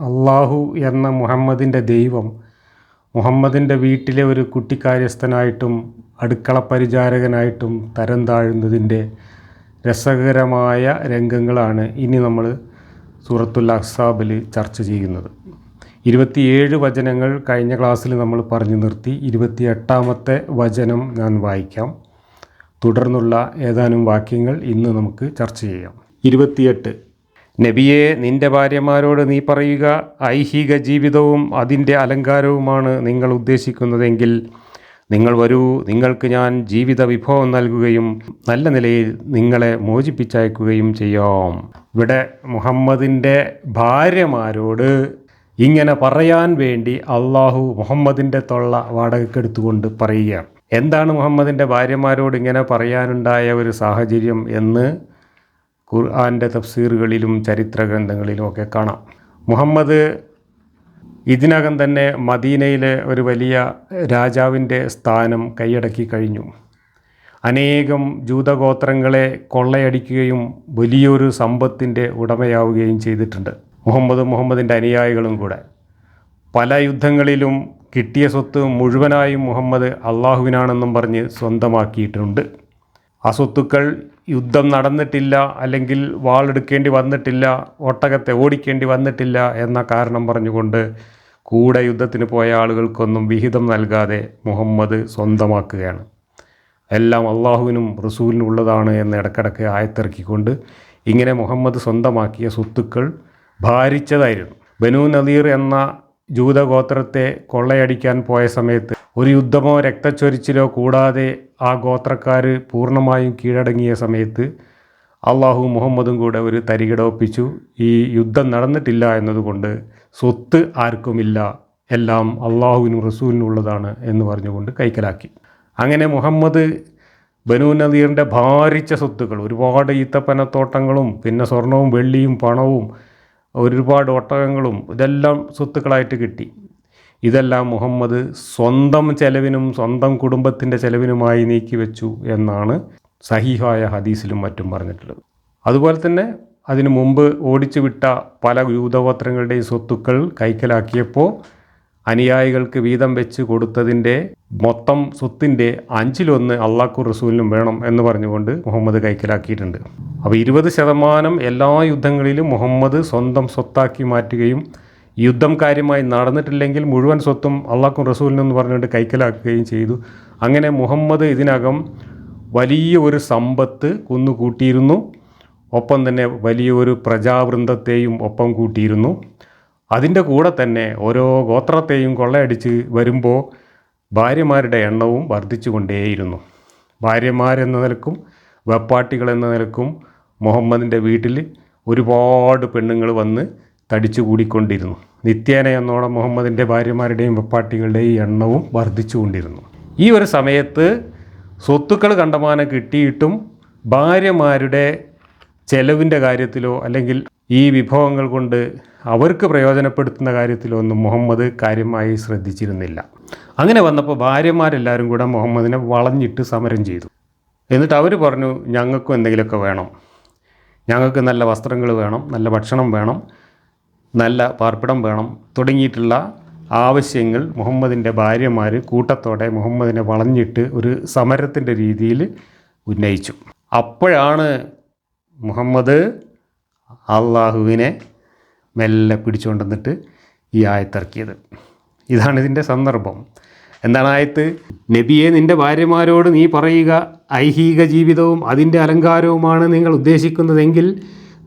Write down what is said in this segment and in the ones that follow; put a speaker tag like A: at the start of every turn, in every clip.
A: അള്ളാഹു എന്ന മുഹമ്മദിൻ്റെ ദൈവം മുഹമ്മദിൻ്റെ വീട്ടിലെ ഒരു കുട്ടിക്കാര്യസ്ഥനായിട്ടും അടുക്കള പരിചാരകനായിട്ടും തരം താഴുന്നതിൻ്റെ രസകരമായ രംഗങ്ങളാണ് ഇനി നമ്മൾ സൂറത്തുൽ അഹ്സാബിൽ ചർച്ച ചെയ്യുന്നത്. 27 വചനങ്ങൾ കഴിഞ്ഞ ക്ലാസ്സിൽ നമ്മൾ പറഞ്ഞു നിർത്തി. 28ാമത്തെ വചനം ഞാൻ വായിക്കാം. തുടർന്നുള്ള ഏതാനും വാക്യങ്ങൾ ഇന്ന് നമുക്ക് ചർച്ച ചെയ്യാം. 28. നബിയെ, നിൻ്റെ ഭാര്യമാരോട് നീ പറയുക, ഐഹിക ജീവിതവും അതിൻ്റെ അലങ്കാരവുമാണ് നിങ്ങൾ ഉദ്ദേശിക്കുന്നതെങ്കിൽ നിങ്ങൾ വരൂ, നിങ്ങൾക്ക് ഞാൻ ജീവിത വിഭവം നൽകുകയും നല്ല നിലയിൽ നിങ്ങളെ മോചിപ്പിച്ചയക്കുകയും ചെയ്യാം. ഇവിടെ മുഹമ്മദിൻ്റെ ഭാര്യമാരോട് ഇങ്ങനെ പറയാൻ വേണ്ടി അള്ളാഹു മുഹമ്മദിൻ്റെ തൊള്ള വാടകയ്ക്കെടുത്തുകൊണ്ട് പറയുകയാണ്. എന്താണ് മുഹമ്മദിൻ്റെ ഭാര്യമാരോട് ഇങ്ങനെ പറയാനുണ്ടായ ഒരു സാഹചര്യം എന്ന് ഖുർആൻ്റെ തഫ്സീറുകളിലും ചരിത്ര ഗ്രന്ഥങ്ങളിലും ഒക്കെ കാണാം. മുഹമ്മദ് ഇതിനകം തന്നെ മദീനയിലെ ഒരു വലിയ രാജാവിൻ്റെ സ്ഥാനം കൈയടക്കി കഴിഞ്ഞു. അനേകം ജൂതഗോത്രങ്ങളെ കൊള്ളയടിക്കുകയും വലിയൊരു സമ്പത്തിൻ്റെ ഉടമയാവുകയും ചെയ്തിട്ടുണ്ട്. മുഹമ്മദിൻ്റെ അനുയായികളും കൂടെ പല യുദ്ധങ്ങളിലും കിട്ടിയ സ്വത്ത് മുഴുവനായും മുഹമ്മദ് അള്ളാഹുവിനാണെന്നും പറഞ്ഞ് സ്വന്തമാക്കിയിട്ടുണ്ട്. ആ സ്വത്തുക്കൾ യുദ്ധം നടന്നിട്ടില്ല, അല്ലെങ്കിൽ വാളെടുക്കേണ്ടി വന്നിട്ടില്ല, ഒട്ടകത്തെ ഓടിക്കേണ്ടി വന്നിട്ടില്ല എന്ന കാരണം പറഞ്ഞുകൊണ്ട് കൂടെ യുദ്ധത്തിന് പോയ ആളുകൾക്കൊന്നും വിഹിതം നൽകാതെ മുഹമ്മദ് സ്വന്തമാക്കുകയാണ്. എല്ലാം അള്ളാഹുവിനും റസൂലിനും ഉള്ളതാണ് എന്ന് ഇടക്കിടക്ക് ആയത്തിറക്കിക്കൊണ്ട് ഇങ്ങനെ മുഹമ്മദ് സ്വന്തമാക്കിയ സ്വത്തുക്കൾ ഭാരിച്ചതായിരുന്നു. ബനൂ നദീർ എന്ന ജൂതഗോത്രത്തെ കൊള്ളയടിക്കാൻ പോയ സമയത്ത് ഒരു യുദ്ധമോ രക്തച്ചൊരിച്ചിലോ കൂടാതെ ആ ഗോത്രക്കാർ പൂർണ്ണമായും കീഴടങ്ങിയ സമയത്ത് അള്ളാഹു മുഹമ്മദും കൂടെ ഒരു തരികിട ഒപ്പിച്ചു. ഈ യുദ്ധം നടന്നിട്ടില്ല എന്നതുകൊണ്ട് സ്വത്ത് ആർക്കുമില്ല, എല്ലാം അള്ളാഹുവിനും റസൂലിനും ഉള്ളതാണ് എന്ന് പറഞ്ഞുകൊണ്ട് കൈക്കലാക്കി. അങ്ങനെ മുഹമ്മദ് ബനൂ നദീറിൻ്റെ ഭാരിച്ച സ്വത്തുക്കൾ, ഒരുപാട് ഈത്തപ്പനത്തോട്ടങ്ങളും പിന്നെ സ്വർണവും വെള്ളിയും പണവും ഒരുപാട് ഒട്ടകങ്ങളും ഇതെല്ലാം സ്വത്തുക്കളായിട്ട് കിട്ടി. ഇതെല്ലാം മുഹമ്മദ് സ്വന്തം ചെലവിനും സ്വന്തം കുടുംബത്തിൻ്റെ ചെലവിനുമായി നീക്കി വെച്ചു എന്നാണ് സഹീഹായ ഹദീസിലും മറ്റും പറഞ്ഞിട്ടുള്ളത്. അതുപോലെ തന്നെ അതിനു മുമ്പ് ഓടിച്ചു വിട്ട പല യൂതഗോത്രങ്ങളുടെയും സ്വത്തുക്കൾ കൈക്കലാക്കിയപ്പോൾ അനുയായികൾക്ക് വീതം വെച്ച് കൊടുത്തതിൻ്റെ മൊത്തം സ്വത്തിൻ്റെ 5/1 അള്ളാഹു റസൂലിനും വേണം എന്ന് പറഞ്ഞുകൊണ്ട് മുഹമ്മദ് കൈക്കലാക്കിയിട്ടുണ്ട്. അപ്പോൾ 20% എല്ലാ യുദ്ധങ്ങളിലും മുഹമ്മദ് സ്വന്തം സ്വത്താക്കി മാറ്റുകയും യുദ്ധം കാര്യമായി നടന്നിട്ടില്ലെങ്കിൽ മുഴുവൻ സ്വത്തും അള്ളാഹു റസൂലിനെന്ന് പറഞ്ഞുകൊണ്ട് കൈക്കലാക്കുകയും ചെയ്തു. അങ്ങനെ മുഹമ്മദ് ഇതിനകം വലിയ ഒരു സമ്പത്ത് കുന്നുകൂട്ടിയിരുന്നു. ഒപ്പം തന്നെ വലിയൊരു പ്രജാവൃന്ദത്തെയും ഒപ്പം കൂട്ടിയിരുന്നു. അതിൻ്റെ കൂടെ തന്നെ ഓരോ ഗോത്രത്തെയും കൊള്ളയടിച്ച് വരുമ്പോൾ ഭാര്യമാരുടെ എണ്ണവും വർദ്ധിച്ചു കൊണ്ടേയിരുന്നു. ഭാര്യമാരെന്ന നിലക്കും വെപ്പാട്ടികൾ എന്ന നിലക്കും മുഹമ്മദിൻ്റെ വീട്ടിൽ ഒരുപാട് പെണ്ണുങ്ങൾ വന്ന് തടിച്ചു കൂടിക്കൊണ്ടിരുന്നു. നിത്യേന എന്നോണം മുഹമ്മദിൻ്റെ ഭാര്യമാരുടെയും വെപ്പാട്ടികളുടെയും എണ്ണവും വർദ്ധിച്ചു കൊണ്ടിരുന്നു. ഈ ഒരു സമയത്ത് സ്വത്തുക്കൾ കണ്ടമാനം കിട്ടിയിട്ടും ഭാര്യമാരുടെ ചെലവിൻ്റെ കാര്യത്തിലോ അല്ലെങ്കിൽ ഈ വിഭവങ്ങൾ കൊണ്ട് അവർക്ക് പ്രയോജനപ്പെടുത്തുന്ന കാര്യത്തിലോ ഒന്നും മുഹമ്മദ് കാര്യമായി ശ്രദ്ധിച്ചിരുന്നില്ല. അങ്ങനെ വന്നപ്പോൾ ഭാര്യമാരെല്ലാവരും കൂടെ മുഹമ്മദിനെ വളഞ്ഞിട്ട് സമരം ചെയ്തു. എന്നിട്ട് അവർ പറഞ്ഞു, ഞങ്ങൾക്കും എന്തെങ്കിലുമൊക്കെ വേണം, ഞങ്ങൾക്ക് നല്ല വസ്ത്രങ്ങൾ വേണം, നല്ല ഭക്ഷണം വേണം, നല്ല പാർപ്പിടം വേണം തുടങ്ങിയിട്ടുള്ള ആവശ്യങ്ങൾ മുഹമ്മദിൻ്റെ ഭാര്യമാർ കൂട്ടത്തോടെ മുഹമ്മദിനെ വളഞ്ഞിട്ട് ഒരു സമരത്തിൻ്റെ രീതിയിൽ ഉന്നയിച്ചു. അപ്പോഴാണ് മുഹമ്മദ് അള്ളാഹുവിനെ മെല്ലെ പിടിച്ചുകൊണ്ടുവന്നിട്ട് ഈ ആയത്തിറക്കിയത്. ഇതാണ് ഇതിൻ്റെ സന്ദർഭം. എന്താണ് ആയത്ത്? നബിയെ, നിൻ്റെ ഭാര്യമാരോട് നീ പറയുക, ഐഹിക ജീവിതവും അതിൻ്റെ അലങ്കാരവുമാണ് നിങ്ങൾ ഉദ്ദേശിക്കുന്നതെങ്കിൽ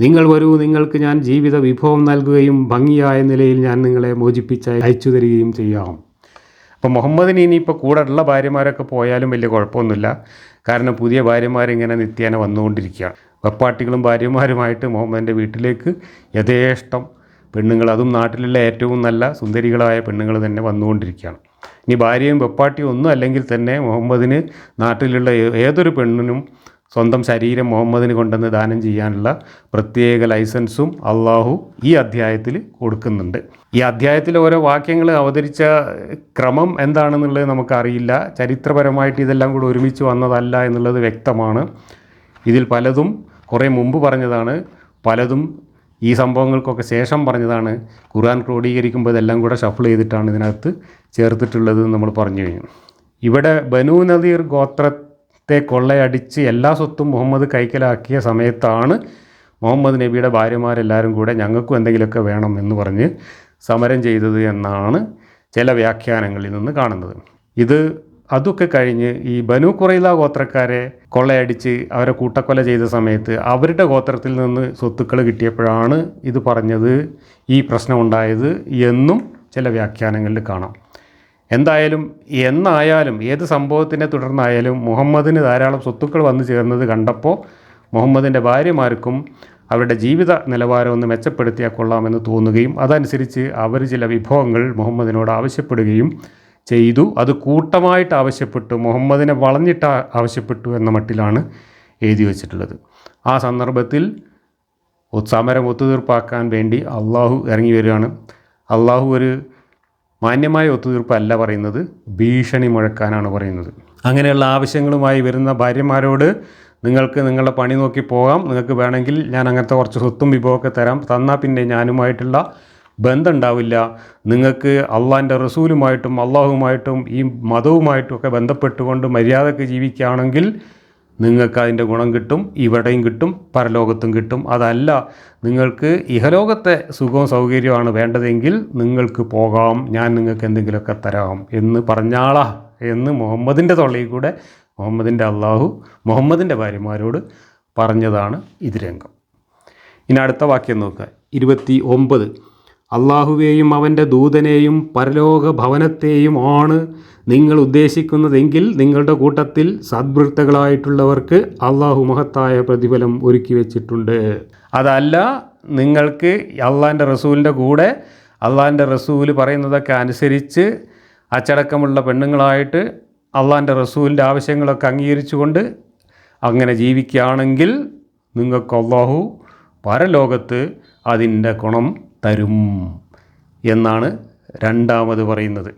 A: നിങ്ങൾ വരൂ, നിങ്ങൾക്ക് ഞാൻ ജീവിത വിഭവം നൽകുകയും ഭംഗിയായ നിലയിൽ ഞാൻ നിങ്ങളെ മോചിപ്പിച്ച് അയച്ചു തരികയും ചെയ്യാം. അപ്പോൾ മുഹമ്മദിന് ഇനിയിപ്പോൾ കൂടെ ഉള്ള ഭാര്യമാരൊക്കെ പോയാലും വലിയ കുഴപ്പമൊന്നുമില്ല. കാരണം പുതിയ ഭാര്യമാരിങ്ങനെ നിത്യേന വന്നുകൊണ്ടിരിക്കുകയാണ്. വെപ്പാട്ടികളും ഭാര്യമാരുമായിട്ട് മുഹമ്മദിൻ്റെ വീട്ടിലേക്ക് യഥേഷ്ടം പെണ്ണുങ്ങൾ, അതും നാട്ടിലുള്ള ഏറ്റവും നല്ല സുന്ദരികളായ പെണ്ണുങ്ങൾ തന്നെ വന്നുകൊണ്ടിരിക്കുകയാണ്. ഇനി ഭാര്യയും വെപ്പാട്ടിയും ഒന്നും അല്ലെങ്കിൽ തന്നെ മുഹമ്മദിന് നാട്ടിലുള്ള ഏതൊരു പെണ്ണിനും സ്വന്തം ശരീരം മുഹമ്മദിന് കൊണ്ടുവന്ന് ദാനം ചെയ്യാനുള്ള പ്രത്യേക ലൈസൻസും അള്ളാഹു ഈ അധ്യായത്തിൽ കൊടുക്കുന്നുണ്ട്. ഈ അധ്യായത്തിൽ ഓരോ വാക്യങ്ങൾ അവതരിച്ച ക്രമം എന്താണെന്നുള്ളത് നമുക്കറിയില്ല. ചരിത്രപരമായിട്ട് ഇതെല്ലാം കൂടി ഒരുമിച്ച് വന്നതല്ല എന്നുള്ളത് വ്യക്തമാണ്. ഇതിൽ പലതും കുറേ മുമ്പ് പറഞ്ഞതാണ്, പലതും ഈ സംഭവങ്ങൾക്കൊക്കെ ശേഷം പറഞ്ഞതാണ്. ഖുർആൻ ക്രോഡീകരിക്കുമ്പോൾ ഇതെല്ലാം കൂടെ ഷഫിൾ ചെയ്തിട്ടാണ് ഇതിനകത്ത് ചേർത്തിട്ടുള്ളത് നമ്മൾ പറഞ്ഞു കഴിഞ്ഞു. ഇവിടെ ബനൂ നദീർ ഗോത്രത്തെ കൊള്ളയടിച്ച് എല്ലാ സ്വത്തും മുഹമ്മദ് കൈക്കലാക്കിയ സമയത്താണ് മുഹമ്മദ് നബിയുടെ ഭാര്യമാരെല്ലാവരും കൂടെ ഞങ്ങൾക്കും എന്തെങ്കിലുമൊക്കെ വേണം എന്ന് പറഞ്ഞ് സമരം ചെയ്തത് എന്നാണ് ചില വ്യാഖ്യാനങ്ങളിൽ നിന്ന് കാണുന്നത്. അതൊക്കെ കഴിഞ്ഞ് ഈ ബനൂ ഖുറൈള ഗോത്രക്കാരെ കൊള്ളയടിച്ച് അവരെ കൂട്ടക്കൊല ചെയ്ത സമയത്ത് അവരുടെ ഗോത്രത്തിൽ നിന്ന് സ്വത്തുക്കൾ കിട്ടിയപ്പോഴാണ് ഇത് പറഞ്ഞത്, ഈ പ്രശ്നമുണ്ടായത് എന്നും ചില വ്യാഖ്യാനങ്ങളിൽ കാണാം. എന്നായാലും ഏത് സംഭവത്തിനെ തുടർന്നായാലും മുഹമ്മദിന് ധാരാളം സ്വത്തുക്കൾ വന്നു ചേർന്നത് കണ്ടപ്പോൾ മുഹമ്മദിൻ്റെ ഭാര്യമാർക്കും അവരുടെ ജീവിത നിലവാരം ഒന്ന് മെച്ചപ്പെടുത്തിയാൽ കൊള്ളാമെന്ന് തോന്നുകയും അതനുസരിച്ച് അവർ ചില വിഭവങ്ങൾ മുഹമ്മദിനോട് ആവശ്യപ്പെടുകയും ചെയ്തു. അത് കൂട്ടമായിട്ട് ആവശ്യപ്പെട്ടു, മുഹമ്മദിനെ വളഞ്ഞിട്ട് ആവശ്യപ്പെട്ടു എന്ന മട്ടിലാണ് എഴുതി വച്ചിട്ടുള്ളത്. ആ സന്ദർഭത്തിൽ സമരം ഒത്തുതീർപ്പാക്കാൻ വേണ്ടി അള്ളാഹു ഇറങ്ങി വരികയാണ്. അള്ളാഹു ഒരു മാന്യമായ ഒത്തുതീർപ്പല്ല പറയുന്നത്, ഭീഷണി മുഴക്കാനാണ് പറയുന്നത്. അങ്ങനെയുള്ള ആവശ്യങ്ങളുമായി വരുന്ന ഭാര്യമാരോട് നിങ്ങൾക്ക് നിങ്ങളുടെ പണി നോക്കി പോകാം, നിങ്ങൾക്ക് വേണമെങ്കിൽ ഞാൻ അങ്ങനത്തെ കുറച്ച് സ്വത്തും വിഭവമൊക്കെ തരാം, തന്നാൽ പിന്നെ ഞാനുമായിട്ടുള്ള ബന്ധം ഉണ്ടാവില്ല, നിങ്ങൾക്ക് അള്ളാഹിൻ്റെ റസൂലുമായിട്ടും അള്ളാഹുമായിട്ടും ഈ മതവുമായിട്ടും ഒക്കെ ബന്ധപ്പെട്ടുകൊണ്ട് മര്യാദക്ക് ജീവിക്കുകയാണെങ്കിൽ നിങ്ങൾക്ക് അതിൻ്റെ ഗുണം കിട്ടും, ഇവിടെയും കിട്ടും, പരലോകത്തും കിട്ടും. അതല്ല നിങ്ങൾക്ക് ഇഹലോകത്തെ സുഖവും സൗകര്യമാണ് വേണ്ടതെങ്കിൽ നിങ്ങൾക്ക് പോകാം, ഞാൻ നിങ്ങൾക്ക് എന്തെങ്കിലുമൊക്കെ തരാം എന്ന് പറഞ്ഞാളാ എന്ന് മുഹമ്മദിൻ്റെ തൊള്ളയിൽ കൂടെ മുഹമ്മദിൻ്റെ അള്ളാഹു മുഹമ്മദിൻ്റെ ഭാര്യമാരോട് പറഞ്ഞതാണ് ഇത് രംഗം. ഇനി അടുത്ത വാക്യം നോക്കുക, 29. അള്ളാഹുവേയും അവൻ്റെ ദൂതനെയും പരലോക ഭവനത്തെയും ആണ് നിങ്ങൾ ഉദ്ദേശിക്കുന്നതെങ്കിൽ നിങ്ങളുടെ കൂട്ടത്തിൽ സദ്വൃത്തകളായിട്ടുള്ളവർക്ക് അള്ളാഹു മഹത്തായ പ്രതിഫലം ഒരുക്കി വെച്ചിട്ടുണ്ട്. അതല്ല നിങ്ങൾക്ക് അള്ളാഹിൻ്റെ റസൂലിൻ്റെ കൂടെ അള്ളാഹിൻ്റെ റസൂൽ പറയുന്നതൊക്കെ അനുസരിച്ച് അച്ചടക്കമുള്ള പെണ്ണുങ്ങളായിട്ട് അള്ളാഹിൻ്റെ റസൂലിൻ്റെ ആവശ്യങ്ങളൊക്കെ അംഗീകരിച്ചുകൊണ്ട് അങ്ങനെ ജീവിക്കുകയാണെങ്കിൽ നിങ്ങൾക്ക് അള്ളാഹു പരലോകത്ത് അതിൻ്റെ ഗുണം തരും എന്നാണ് രണ്ടാമത് പറയുന്നത്.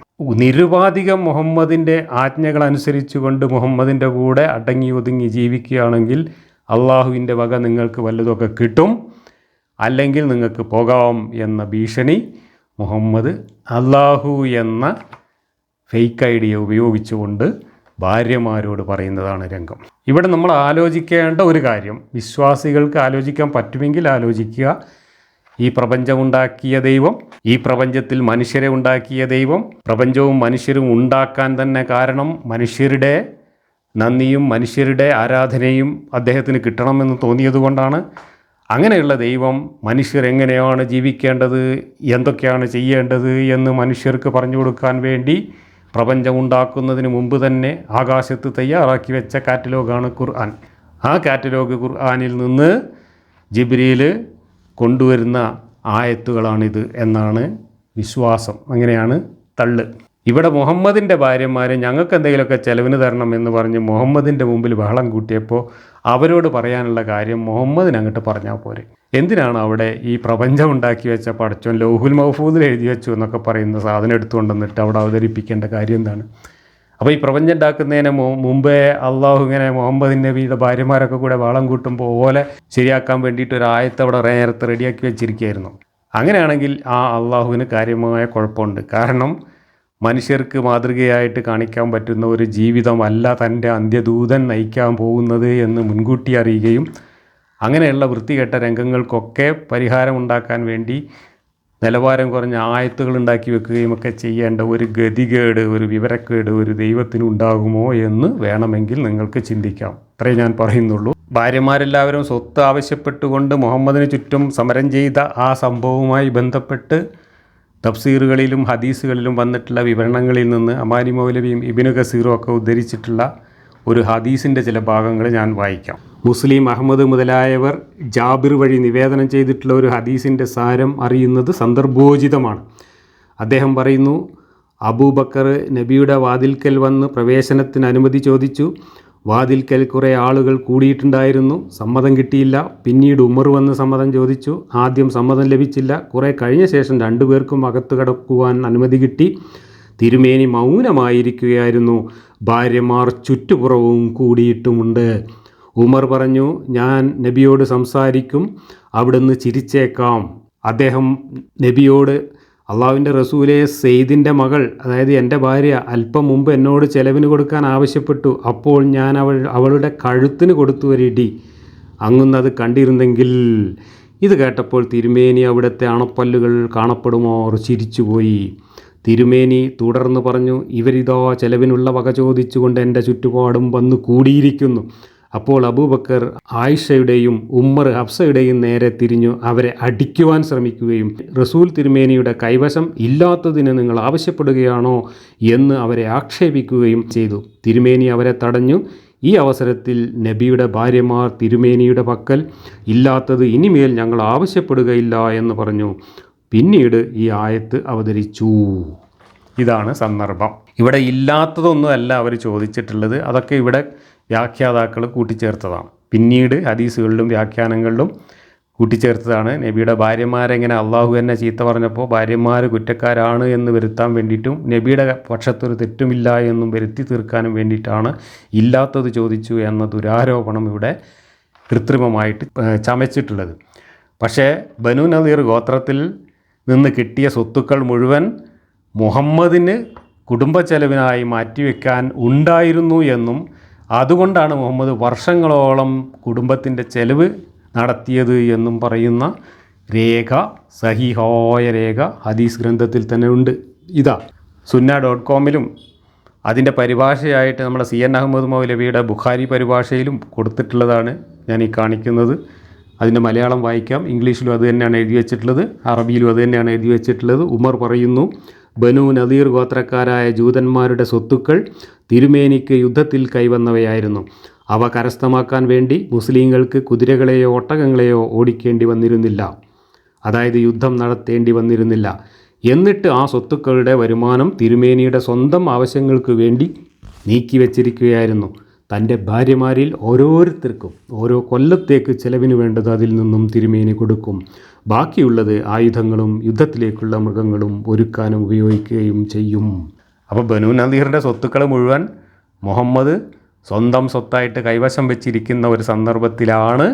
A: നിരുപാധികം മുഹമ്മദിൻ്റെ ആജ്ഞകൾ അനുസരിച്ചുകൊണ്ട് മുഹമ്മദിൻ്റെ കൂടെ അടങ്ങി ഒതുങ്ങി ജീവിക്കുകയാണെങ്കിൽ അള്ളാഹുവിൻ്റെ വക നിങ്ങൾക്ക് വല്ലതൊക്കെ കിട്ടും, അല്ലെങ്കിൽ നിങ്ങൾക്ക് പോകാം എന്ന ഭീഷണി മുഹമ്മദ് അള്ളാഹു എന്ന ഫേക്ക് ഐഡിയ ഉപയോഗിച്ചുകൊണ്ട് ഭാര്യമാരോട് പറയുന്നതാണ് രംഗം. ഇവിടെ നമ്മൾ ആലോചിക്കേണ്ട ഒരു കാര്യം, വിശ്വാസികൾക്ക് ആലോചിക്കാൻ പറ്റുമെങ്കിൽ ആലോചിക്കുക, ഈ പ്രപഞ്ചമുണ്ടാക്കിയ ദൈവം, ഈ പ്രപഞ്ചത്തിൽ മനുഷ്യരെ ഉണ്ടാക്കിയ ദൈവം, പ്രപഞ്ചവും മനുഷ്യരും ഉണ്ടാക്കാൻ തന്നെ കാരണം മനുഷ്യരുടെ നന്ദിയും മനുഷ്യരുടെ ആരാധനയും അദ്ദേഹത്തിന് കിട്ടണമെന്ന് തോന്നിയതുകൊണ്ടാണ്. അങ്ങനെയുള്ള ദൈവം മനുഷ്യർ എങ്ങനെയാണ് ജീവിക്കേണ്ടത്, എന്തൊക്കെയാണ് ചെയ്യേണ്ടത് എന്ന് മനുഷ്യർക്ക് പറഞ്ഞു കൊടുക്കാൻ വേണ്ടി പ്രപഞ്ചം ഉണ്ടാക്കുന്നതിന് മുമ്പ് തന്നെ ആകാശത്ത് തയ്യാറാക്കി വെച്ച കാറ്റലോഗാണ് ഖുർആൻ. ആ കാറ്റലോഗ് ഖുർആനിൽ നിന്ന് ജിബ്രീൽ കൊണ്ടുവരുന്ന ആയത്തുകളാണിത് എന്നാണ് വിശ്വാസം. അങ്ങനെയാണ് തള്ള്. ഇവിടെ മുഹമ്മദിൻ്റെ ഭാര്യമാരെ ഞങ്ങൾക്ക് എന്തെങ്കിലുമൊക്കെ ചെലവിന് തരണം എന്ന് പറഞ്ഞ് മുഹമ്മദിൻ്റെ മുമ്പിൽ ബഹളം കൂട്ടിയപ്പോൾ അവരോട് പറയാനുള്ള കാര്യം മുഹമ്മദിന് അങ്ങോട്ട് പറഞ്ഞാൽ പോരെ. എന്തിനാണ് അവിടെ ഈ പ്രപഞ്ചം ഉണ്ടാക്കി വെച്ച പടച്ചോൻ ലൗഹുൽ മഹ്ഫൂദിൽ എഴുതി വെച്ചു എന്നൊക്കെ പറയുന്ന സാധനം എടുത്തുകൊണ്ടുവന്നിട്ട് അവിടെ അവതരിപ്പിക്കേണ്ട കാര്യം എന്താണ്? അപ്പോൾ ഈ പ്രപഞ്ചം ഉണ്ടാക്കുന്നതിന് മുമ്പേ അള്ളാഹു ഇങ്ങനെ മുഹമ്മദ് നബിയുടെ ഭാര്യമാരൊക്കെ കൂടെ ബഹളം കൂട്ടുമ്പോൾ ഓലെ ശരിയാക്കാൻ വേണ്ടിയിട്ട് ഒരു ആയത്ത് അവിടെ നേരത്തെ റെഡിയാക്കി വെച്ചിരിക്കുകയായിരുന്നു. അങ്ങനെയാണെങ്കിൽ ആ അള്ളാഹുവിന് കാര്യമായ കുഴപ്പമുണ്ട്. കാരണം മനുഷ്യർക്ക് മാതൃകയായിട്ട് കാണിക്കാൻ പറ്റുന്ന ഒരു ജീവിതമല്ല തൻ്റെ അന്ത്യദൂതൻ നയിക്കാൻ പോകുന്നത് എന്ന് മുൻകൂട്ടി അറിയുകയും അങ്ങനെയുള്ള വൃത്തികെട്ട രംഗങ്ങൾക്കൊക്കെ പരിഹാരമുണ്ടാക്കാൻ വേണ്ടി നിലവാരം കുറഞ്ഞ ആയത്തുകൾ ഉണ്ടാക്കി വെക്കുകയും ഒക്കെ ചെയ്യേണ്ട ഒരു ഗതികേട്, ഒരു വിവരക്കേട് ഒരു ദൈവത്തിനുണ്ടാകുമോ എന്ന് വേണമെങ്കിൽ നിങ്ങൾക്ക് ചിന്തിക്കാം. അത്രേ ഞാൻ പറയുന്നുള്ളൂ. ഭാര്യമാരെല്ലാവരും സ്വത്ത് ആവശ്യപ്പെട്ടുകൊണ്ട് മുഹമ്മദിന് ചുറ്റും സമരം ചെയ്ത ആ സംഭവവുമായി ബന്ധപ്പെട്ട് തഫ്സീറുകളിലും ഹദീസുകളിലും വന്നിട്ടുള്ള വിവരണങ്ങളിൽ നിന്ന് അമാനി മൗലവിയും ഇബ്നു കസീറും ഒക്കെ ഉദ്ധരിച്ചിട്ടുള്ള ഒരു ഹദീസിൻ്റെ ചില ഭാഗങ്ങൾ ഞാൻ വായിക്കാം. മുസ്ലിം അഹമ്മദ് മുതലായവർ ജാബിർ വഴി നിവേദനം ചെയ്തിട്ടുള്ള ഒരു ഹദീസിൻ്റെ സാരം അറിയുന്നത് സന്ദർഭോചിതമാണ്. അദ്ദേഹം പറയുന്നു, അബൂബക്കർ നബിയുടെ വാതിൽക്കൽ വന്ന് പ്രവേശനത്തിന് അനുമതി ചോദിച്ചു. വാതിൽക്കൽ കുറേ ആളുകൾ കൂടിയിട്ടുണ്ടായിരുന്നു. സമ്മതം കിട്ടിയില്ല. പിന്നീട് ഉമർ വന്ന് സമ്മതം ചോദിച്ചു. ആദ്യം സമ്മതം ലഭിച്ചില്ല. കുറേ കഴിഞ്ഞ ശേഷം രണ്ടുപേർക്കും അകത്ത് കടക്കുവാൻ അനുമതി കിട്ടി. തിരുമേനി മൗനമായിരിക്കുകയായിരുന്നു. ഭാര്യമാർ ചുറ്റുപുറവും കൂടിയിട്ടുമുണ്ട്. ഉമർ പറഞ്ഞു, ഞാൻ നബിയോട് സംസാരിക്കും, അവിടുന്ന് ചിരിച്ചേക്കാം. അദ്ദേഹം നബിയോട്, അള്ളാഹുവിൻ്റെ റസൂലെ, സെയ്ദിൻ്റെ മകൾ, അതായത് എൻ്റെ ഭാര്യ, അല്പം മുമ്പ് എന്നോട് ചെലവിന് കൊടുക്കാൻ ആവശ്യപ്പെട്ടു. അപ്പോൾ ഞാൻ അവളുടെ കഴുത്തിന് കൊടുത്തു ഒരിടി. അങ്ങുന്നത് കണ്ടിരുന്നെങ്കിൽ. ഇത് കേട്ടപ്പോൾ തിരുമേനി അവിടുത്തെ അണപ്പല്ലുകൾ കാണപ്പെടുമോർ ചിരിച്ചുപോയി. തിരുമേനി തുടർന്ന് പറഞ്ഞു, ഇവരിതാ ചെലവിനുള്ള വക ചോദിച്ചുകൊണ്ട് എൻ്റെ ചുറ്റുപാടും വന്നു കൂടിയിരിക്കുന്നു. അപ്പോൾ അബൂബക്കർ ആയിഷയുടെയും ഉമ്മർ ഹഫ്സയുടെയും നേരെ തിരിഞ്ഞു അവരെ അടിക്കുവാൻ ശ്രമിക്കുകയും റസൂൽ തിരുമേനിയുടെ കൈവശം ഇല്ലാത്തതിന് നിങ്ങൾ ആവശ്യപ്പെടുകയാണോ എന്ന് അവരെ ആക്ഷേപിക്കുകയും ചെയ്തു. തിരുമേനി അവരെ തടഞ്ഞു. ഈ അവസരത്തിൽ നബിയുടെ ഭാര്യമാർ തിരുമേനിയുടെ പക്കൽ ഇല്ലാത്തത് ഇനിമേൽ ഞങ്ങൾ ആവശ്യപ്പെടുകയില്ല എന്ന് പറഞ്ഞു. പിന്നീട് ഈ ആയത്ത് അവതരിച്ചു. ഇതാണ് സന്ദർഭം. ഇവിടെ ഇല്ലാത്തതൊന്നുമല്ല അവർ ചോദിച്ചിട്ടുള്ളത്, അതൊക്കെ ഇവിടെ വ്യാഖ്യാതാക്കൾ കൂട്ടിച്ചേർത്തതാണ്. പിന്നീട് ഹദീസുകളിലും വ്യാഖ്യാനങ്ങളിലും കൂട്ടിച്ചേർത്തതാണ്. നബിയുടെ ഭാര്യമാരെങ്ങനെ അള്ളാഹു തന്നെ ചീത്ത പറഞ്ഞപ്പോൾ ഭാര്യമാർ കുറ്റക്കാരാണ് എന്ന് വരുത്താൻ വേണ്ടിയിട്ടും നബിയുടെ പക്ഷത്തൊരു തെറ്റുമില്ല എന്നും വരുത്തി തീർക്കാനും വേണ്ടിയിട്ടാണ് ഇല്ലാത്തത് ചോദിച്ചു എന്ന ദുരാരോപണം ഇവിടെ കൃത്രിമമായിട്ട് ചമച്ചിട്ടുള്ളത്. പക്ഷേ ബനു നദീർ ഗോത്രത്തിൽ നിന്ന് കിട്ടിയ സ്വത്തുക്കൾ മുഴുവൻ മുഹമ്മദിന് കുടുംബച്ചെലവിനായി മാറ്റിവെക്കാൻ ഉണ്ടായിരുന്നു എന്നും അതുകൊണ്ടാണ് മുഹമ്മദ് വർഷങ്ങളോളം കുടുംബത്തിൻ്റെ ചെലവ് നടത്തിയത് എന്നും പറയുന്ന രേഖ, സഹീഹായ രേഖ ഹദീസ് ഗ്രന്ഥത്തിൽ തന്നെ ഉണ്ട്. ഇതാ sunna.com അതിൻ്റെ പരിഭാഷയായിട്ട് നമ്മുടെ CN അഹമ്മദ് മൗലവിയുടെ ബുഖാരി പരിഭാഷയിലും കൊടുത്തിട്ടുള്ളതാണ് ഞാൻ ഈ കാണിക്കുന്നത്. അതിൻ്റെ മലയാളം വായിക്കാം. ഇംഗ്ലീഷിലും അത് തന്നെയാണ് എഴുതി വച്ചിട്ടുള്ളത്, അറബിയിലും അത് തന്നെയാണ് എഴുതി വച്ചിട്ടുള്ളത്. ഉമർ പറയുന്നു, ബനു നദീർ ഗോത്രക്കാരായ ജൂതന്മാരുടെ സ്വത്തുക്കൾ തിരുമേനിക്ക് യുദ്ധത്തിൽ കൈവന്നവയായിരുന്നു. അവ കരസ്ഥമാക്കാൻ വേണ്ടി മുസ്ലിങ്ങൾക്ക് കുതിരകളെയോ ഒട്ടകങ്ങളെയോ ഓടിക്കേണ്ടി വന്നിരുന്നില്ല, അതായത് യുദ്ധം നടത്തേണ്ടി വന്നിരുന്നില്ല. എന്നിട്ട് ആ സ്വത്തുക്കളുടെ വരുമാനം തിരുമേനിയുടെ സ്വന്തം ആവശ്യങ്ങൾക്ക് വേണ്ടി നീക്കിവെച്ചിരിക്കുകയായിരുന്നു. തൻ്റെ ഭാര്യമാരിൽ ഓരോരുത്തർക്കും ഓരോ കൊല്ലത്തേക്ക് ചെലവിന് വേണ്ടത് അതിൽ നിന്നും തിരുമേനി കൊടുക്കും. ബാക്കിയുള്ളത് ആയുധങ്ങളും യുദ്ധത്തിലേക്കുള്ള മൃഗങ്ങളും ഒരുക്കാനും ഉപയോഗിക്കുകയും ചെയ്യും. അപ്പോൾ ബനു നദീറിൻ്റെ സ്വത്തുക്കൾ മുഴുവൻ മുഹമ്മദ് സ്വന്തം സ്വത്തായിട്ട് കൈവശം വെച്ചിരിക്കുന്ന ഒരു സന്ദർഭത്തിലാണ്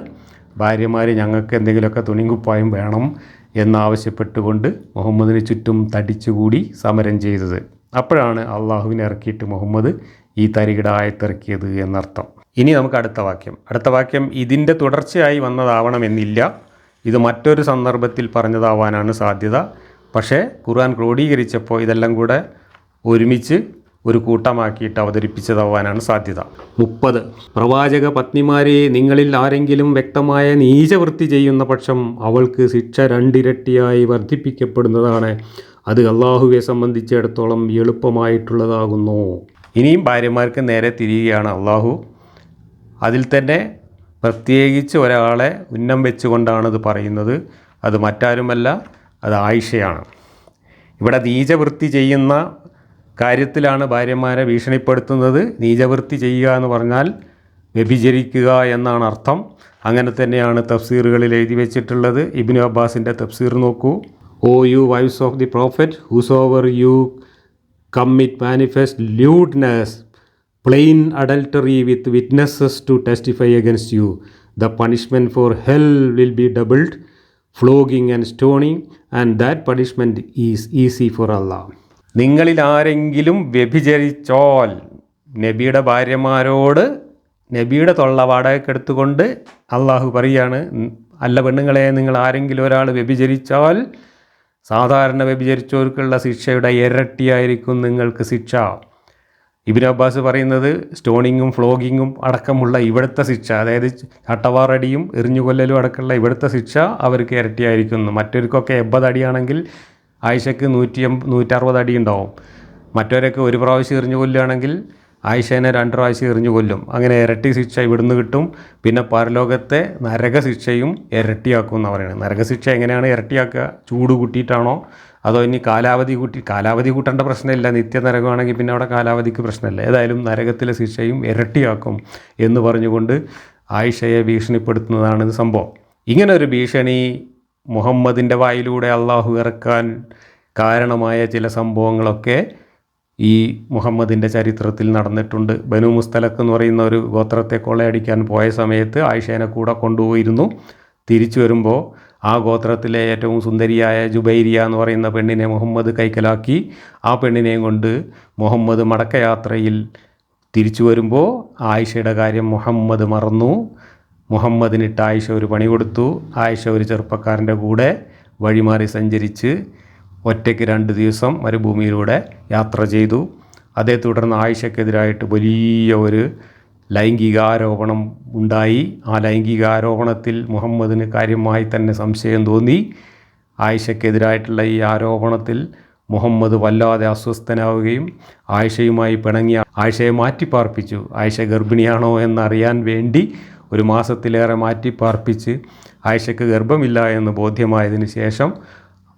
A: ഭാര്യമാർ ഞങ്ങൾക്ക് എന്തെങ്കിലുമൊക്കെ തുണിങ്കുപ്പായം വേണം എന്നാവശ്യപ്പെട്ടുകൊണ്ട് മുഹമ്മദിന് ചുറ്റും തടിച്ചുകൂടി സമരം ചെയ്തത്. അപ്പോഴാണ് അള്ളാഹുവിനെ ഇറക്കിയിട്ട് മുഹമ്മദ് ഈ തരികിട ആയത്തിറക്കിയത് എന്നർത്ഥം. ഇനി നമുക്ക് അടുത്ത വാക്യം ഇതിൻ്റെ തുടർച്ചയായി വന്നതാവണമെന്നില്ല. ഇത് മറ്റൊരു സന്ദർഭത്തിൽ പറഞ്ഞതാവാനാണ് സാധ്യത. പക്ഷേ ഖുർആൻ ക്രോഡീകരിച്ചപ്പോൾ ഇതെല്ലാം കൂടെ ഒരുമിച്ച് ഒരു കൂട്ടമാക്കിയിട്ട് അവതരിപ്പിച്ചതാവാനാണ് സാധ്യത. 30 പ്രവാചക പത്നിമാരെ, നിങ്ങളിൽ ആരെങ്കിലും വ്യക്തമായ നീചവൃത്തി ചെയ്യുന്ന പക്ഷം അവൾക്ക് ശിക്ഷ 2 ഇരട്ടിയായി വർദ്ധിപ്പിക്കപ്പെടുന്നതാണ്. അത് അള്ളാഹുവെ സംബന്ധിച്ചിടത്തോളം എളുപ്പമായിട്ടുള്ളതാകുന്നു. ഇനിയും ഭാര്യമാർക്ക് നേരെ തിരിയുകയാണ് അള്ളാഹു. അതിൽ തന്നെ പ്രത്യേകിച്ച് ഒരാളെ ഉന്നം വെച്ചുകൊണ്ടാണ് ഇത് പറയുന്നത്. അത് മറ്റാരുമല്ല, അത് ആയിഷയാണ്. ഇവിടെ നീചവൃത്തി ചെയ്യുന്ന കാര്യത്തിലാണ് ഭാര്യമാരെ ഭീഷണിപ്പെടുത്തുന്നത്. നീചവൃത്തി ചെയ്യുക എന്ന് പറഞ്ഞാൽ വ്യഭിചരിക്കുക എന്നാണ് അർത്ഥം. അങ്ങനെ തന്നെയാണ് തഫ്സീറുകളിൽ എഴുതി വെച്ചിട്ടുള്ളത്. ഇബ്നു അബ്ബാസിൻ്റെ തഫ്സീർ നോക്കൂ. O you wives of the prophet, whosoever you commit manifest lewdness, plain adultery with witnesses to testify against you, the punishment for hell will be doubled, flogging and stoning, and that punishment is easy for Allah. നിങ്ങളിൽ ആരെങ്കിലും വ്യഭിചരിച്ചാൽ, നബിയുടെ ഭാര്യമാരോട് നബിയുടെ തൊള്ള വാടകയ്ക്കെടുത്തുകൊണ്ട് അള്ളാഹു പറയാണ്, അല്ല പെണ്ണുങ്ങളെ, നിങ്ങൾ ആരെങ്കിലും ഒരാൾ വ്യഭിചരിച്ചാൽ സാധാരണ വ്യഭിചരിച്ചവർക്കുള്ള ശിക്ഷയുടെ ഇരട്ടിയായിരിക്കും നിങ്ങൾക്ക് ശിക്ഷ. ഇബ്നു അബ്ബാസ് പറയുന്നത് സ്റ്റോണിങ്ങും ഫ്ലോഗിങ്ങും അടക്കമുള്ള ഇവിടുത്തെ ശിക്ഷ, അതായത് ചട്ടവാറടിയും എറിഞ്ഞുകൊല്ലലും അടക്കമുള്ള ഇവിടുത്തെ ശിക്ഷ അവർക്ക് ഇരട്ടിയായിരിക്കുന്നു. മറ്റവർക്കൊക്കെ 80 അടിയാണെങ്കിൽ ആയിഷയ്ക്ക് 160 അടി ഉണ്ടാവും. മറ്റവരൊക്കെ ഒരു പ്രാവശ്യം എറിഞ്ഞു കൊല്ലുകയാണെങ്കിൽ ആയിഷേനെ 2 പ്രാവശ്യം എറിഞ്ഞു കൊല്ലും. അങ്ങനെ ഇരട്ടി ശിക്ഷ ഇവിടുന്ന് കിട്ടും. പിന്നെ പരലോകത്തെ നരകശിക്ഷയും ഇരട്ടിയാക്കും എന്ന് പറയുന്നത്. നരകശിക്ഷ എങ്ങനെയാണ് ഇരട്ടിയാക്കുക? ചൂട് കൂട്ടിയിട്ടാണോ അതോ ഇനി കാലാവധി കൂട്ടേണ്ട പ്രശ്നമില്ല. നിത്യനരകമാണെങ്കിൽ പിന്നെ അവിടെ കാലാവധിക്ക് പ്രശ്നമില്ല. ഏതായാലും നരകത്തിലെ ശിക്ഷയും ഇരട്ടിയാക്കും എന്ന് പറഞ്ഞുകൊണ്ട് ആയിഷയെ ഭീഷണിപ്പെടുത്തുന്നതാണ് ഇത് സംഭവം. ഇങ്ങനെ ഒരു ഭീഷണി മുഹമ്മദിൻ്റെ വായിലൂടെ അള്ളാഹു ഇറക്കാൻ കാരണമായ ചില സംഭവങ്ങളൊക്കെ ഈ മുഹമ്മദിൻ്റെ ചരിത്രത്തിൽ നടന്നിട്ടുണ്ട്. ബനു മുസ്തലഖ് എന്ന് പറയുന്ന ഒരു ഗോത്രത്തെ കൊള്ളയടിക്കാൻ പോയ സമയത്ത് ആയിഷേനെ കൂടെ കൊണ്ടുപോയിരുന്നു. തിരിച്ചു വരുമ്പോൾ ആ ഗോത്രത്തിലെ ഏറ്റവും സുന്ദരിയായ ജുബൈരിയ എന്ന് പറയുന്ന പെണ്ണിനെ മുഹമ്മദ് കൈക്കലാക്കി. ആ പെണ്ണിനെയും കൊണ്ട് മുഹമ്മദ് മടക്കയാത്രയിൽ തിരിച്ചു വരുമ്പോൾ ആയിഷയുടെ കാര്യം മുഹമ്മദ് മറന്നു. മുഹമ്മദിനിട്ട് ആയിഷ ഒരു പണി കൊടുത്തു. ആയിഷ ഒരു ചെറുപ്പക്കാരൻ്റെ കൂടെ വഴിമാറി സഞ്ചരിച്ച് ഒറ്റയ്ക്ക് 2 ദിവസം മരുഭൂമിയിലൂടെ യാത്ര ചെയ്തു. അതേ തുടർന്ന് ആയിഷയ്ക്കെതിരായിട്ട് വലിയ ഒരു ലൈംഗികാരോപണം ഉണ്ടായി. ആ ലൈംഗികാരോപണത്തിൽ മുഹമ്മദിന് കാര്യമായി തന്നെ സംശയം തോന്നി. ആയിഷയ്ക്കെതിരായിട്ടുള്ള ഈ ആരോപണത്തിൽ മുഹമ്മദ് വല്ലാതെ അസ്വസ്ഥനാവുകയും ആയിഷയുമായി പിണങ്ങി ആയിഷയെ മാറ്റിപ്പാർപ്പിച്ചു. ആയിഷ ഗർഭിണിയാണോ എന്നറിയാൻ വേണ്ടി 1 മാസത്തിലേറെ മാറ്റിപ്പാർപ്പിച്ച് ആയിഷയ്ക്ക് ഗർഭമില്ല എന്ന് ബോധ്യമായതിന് ശേഷം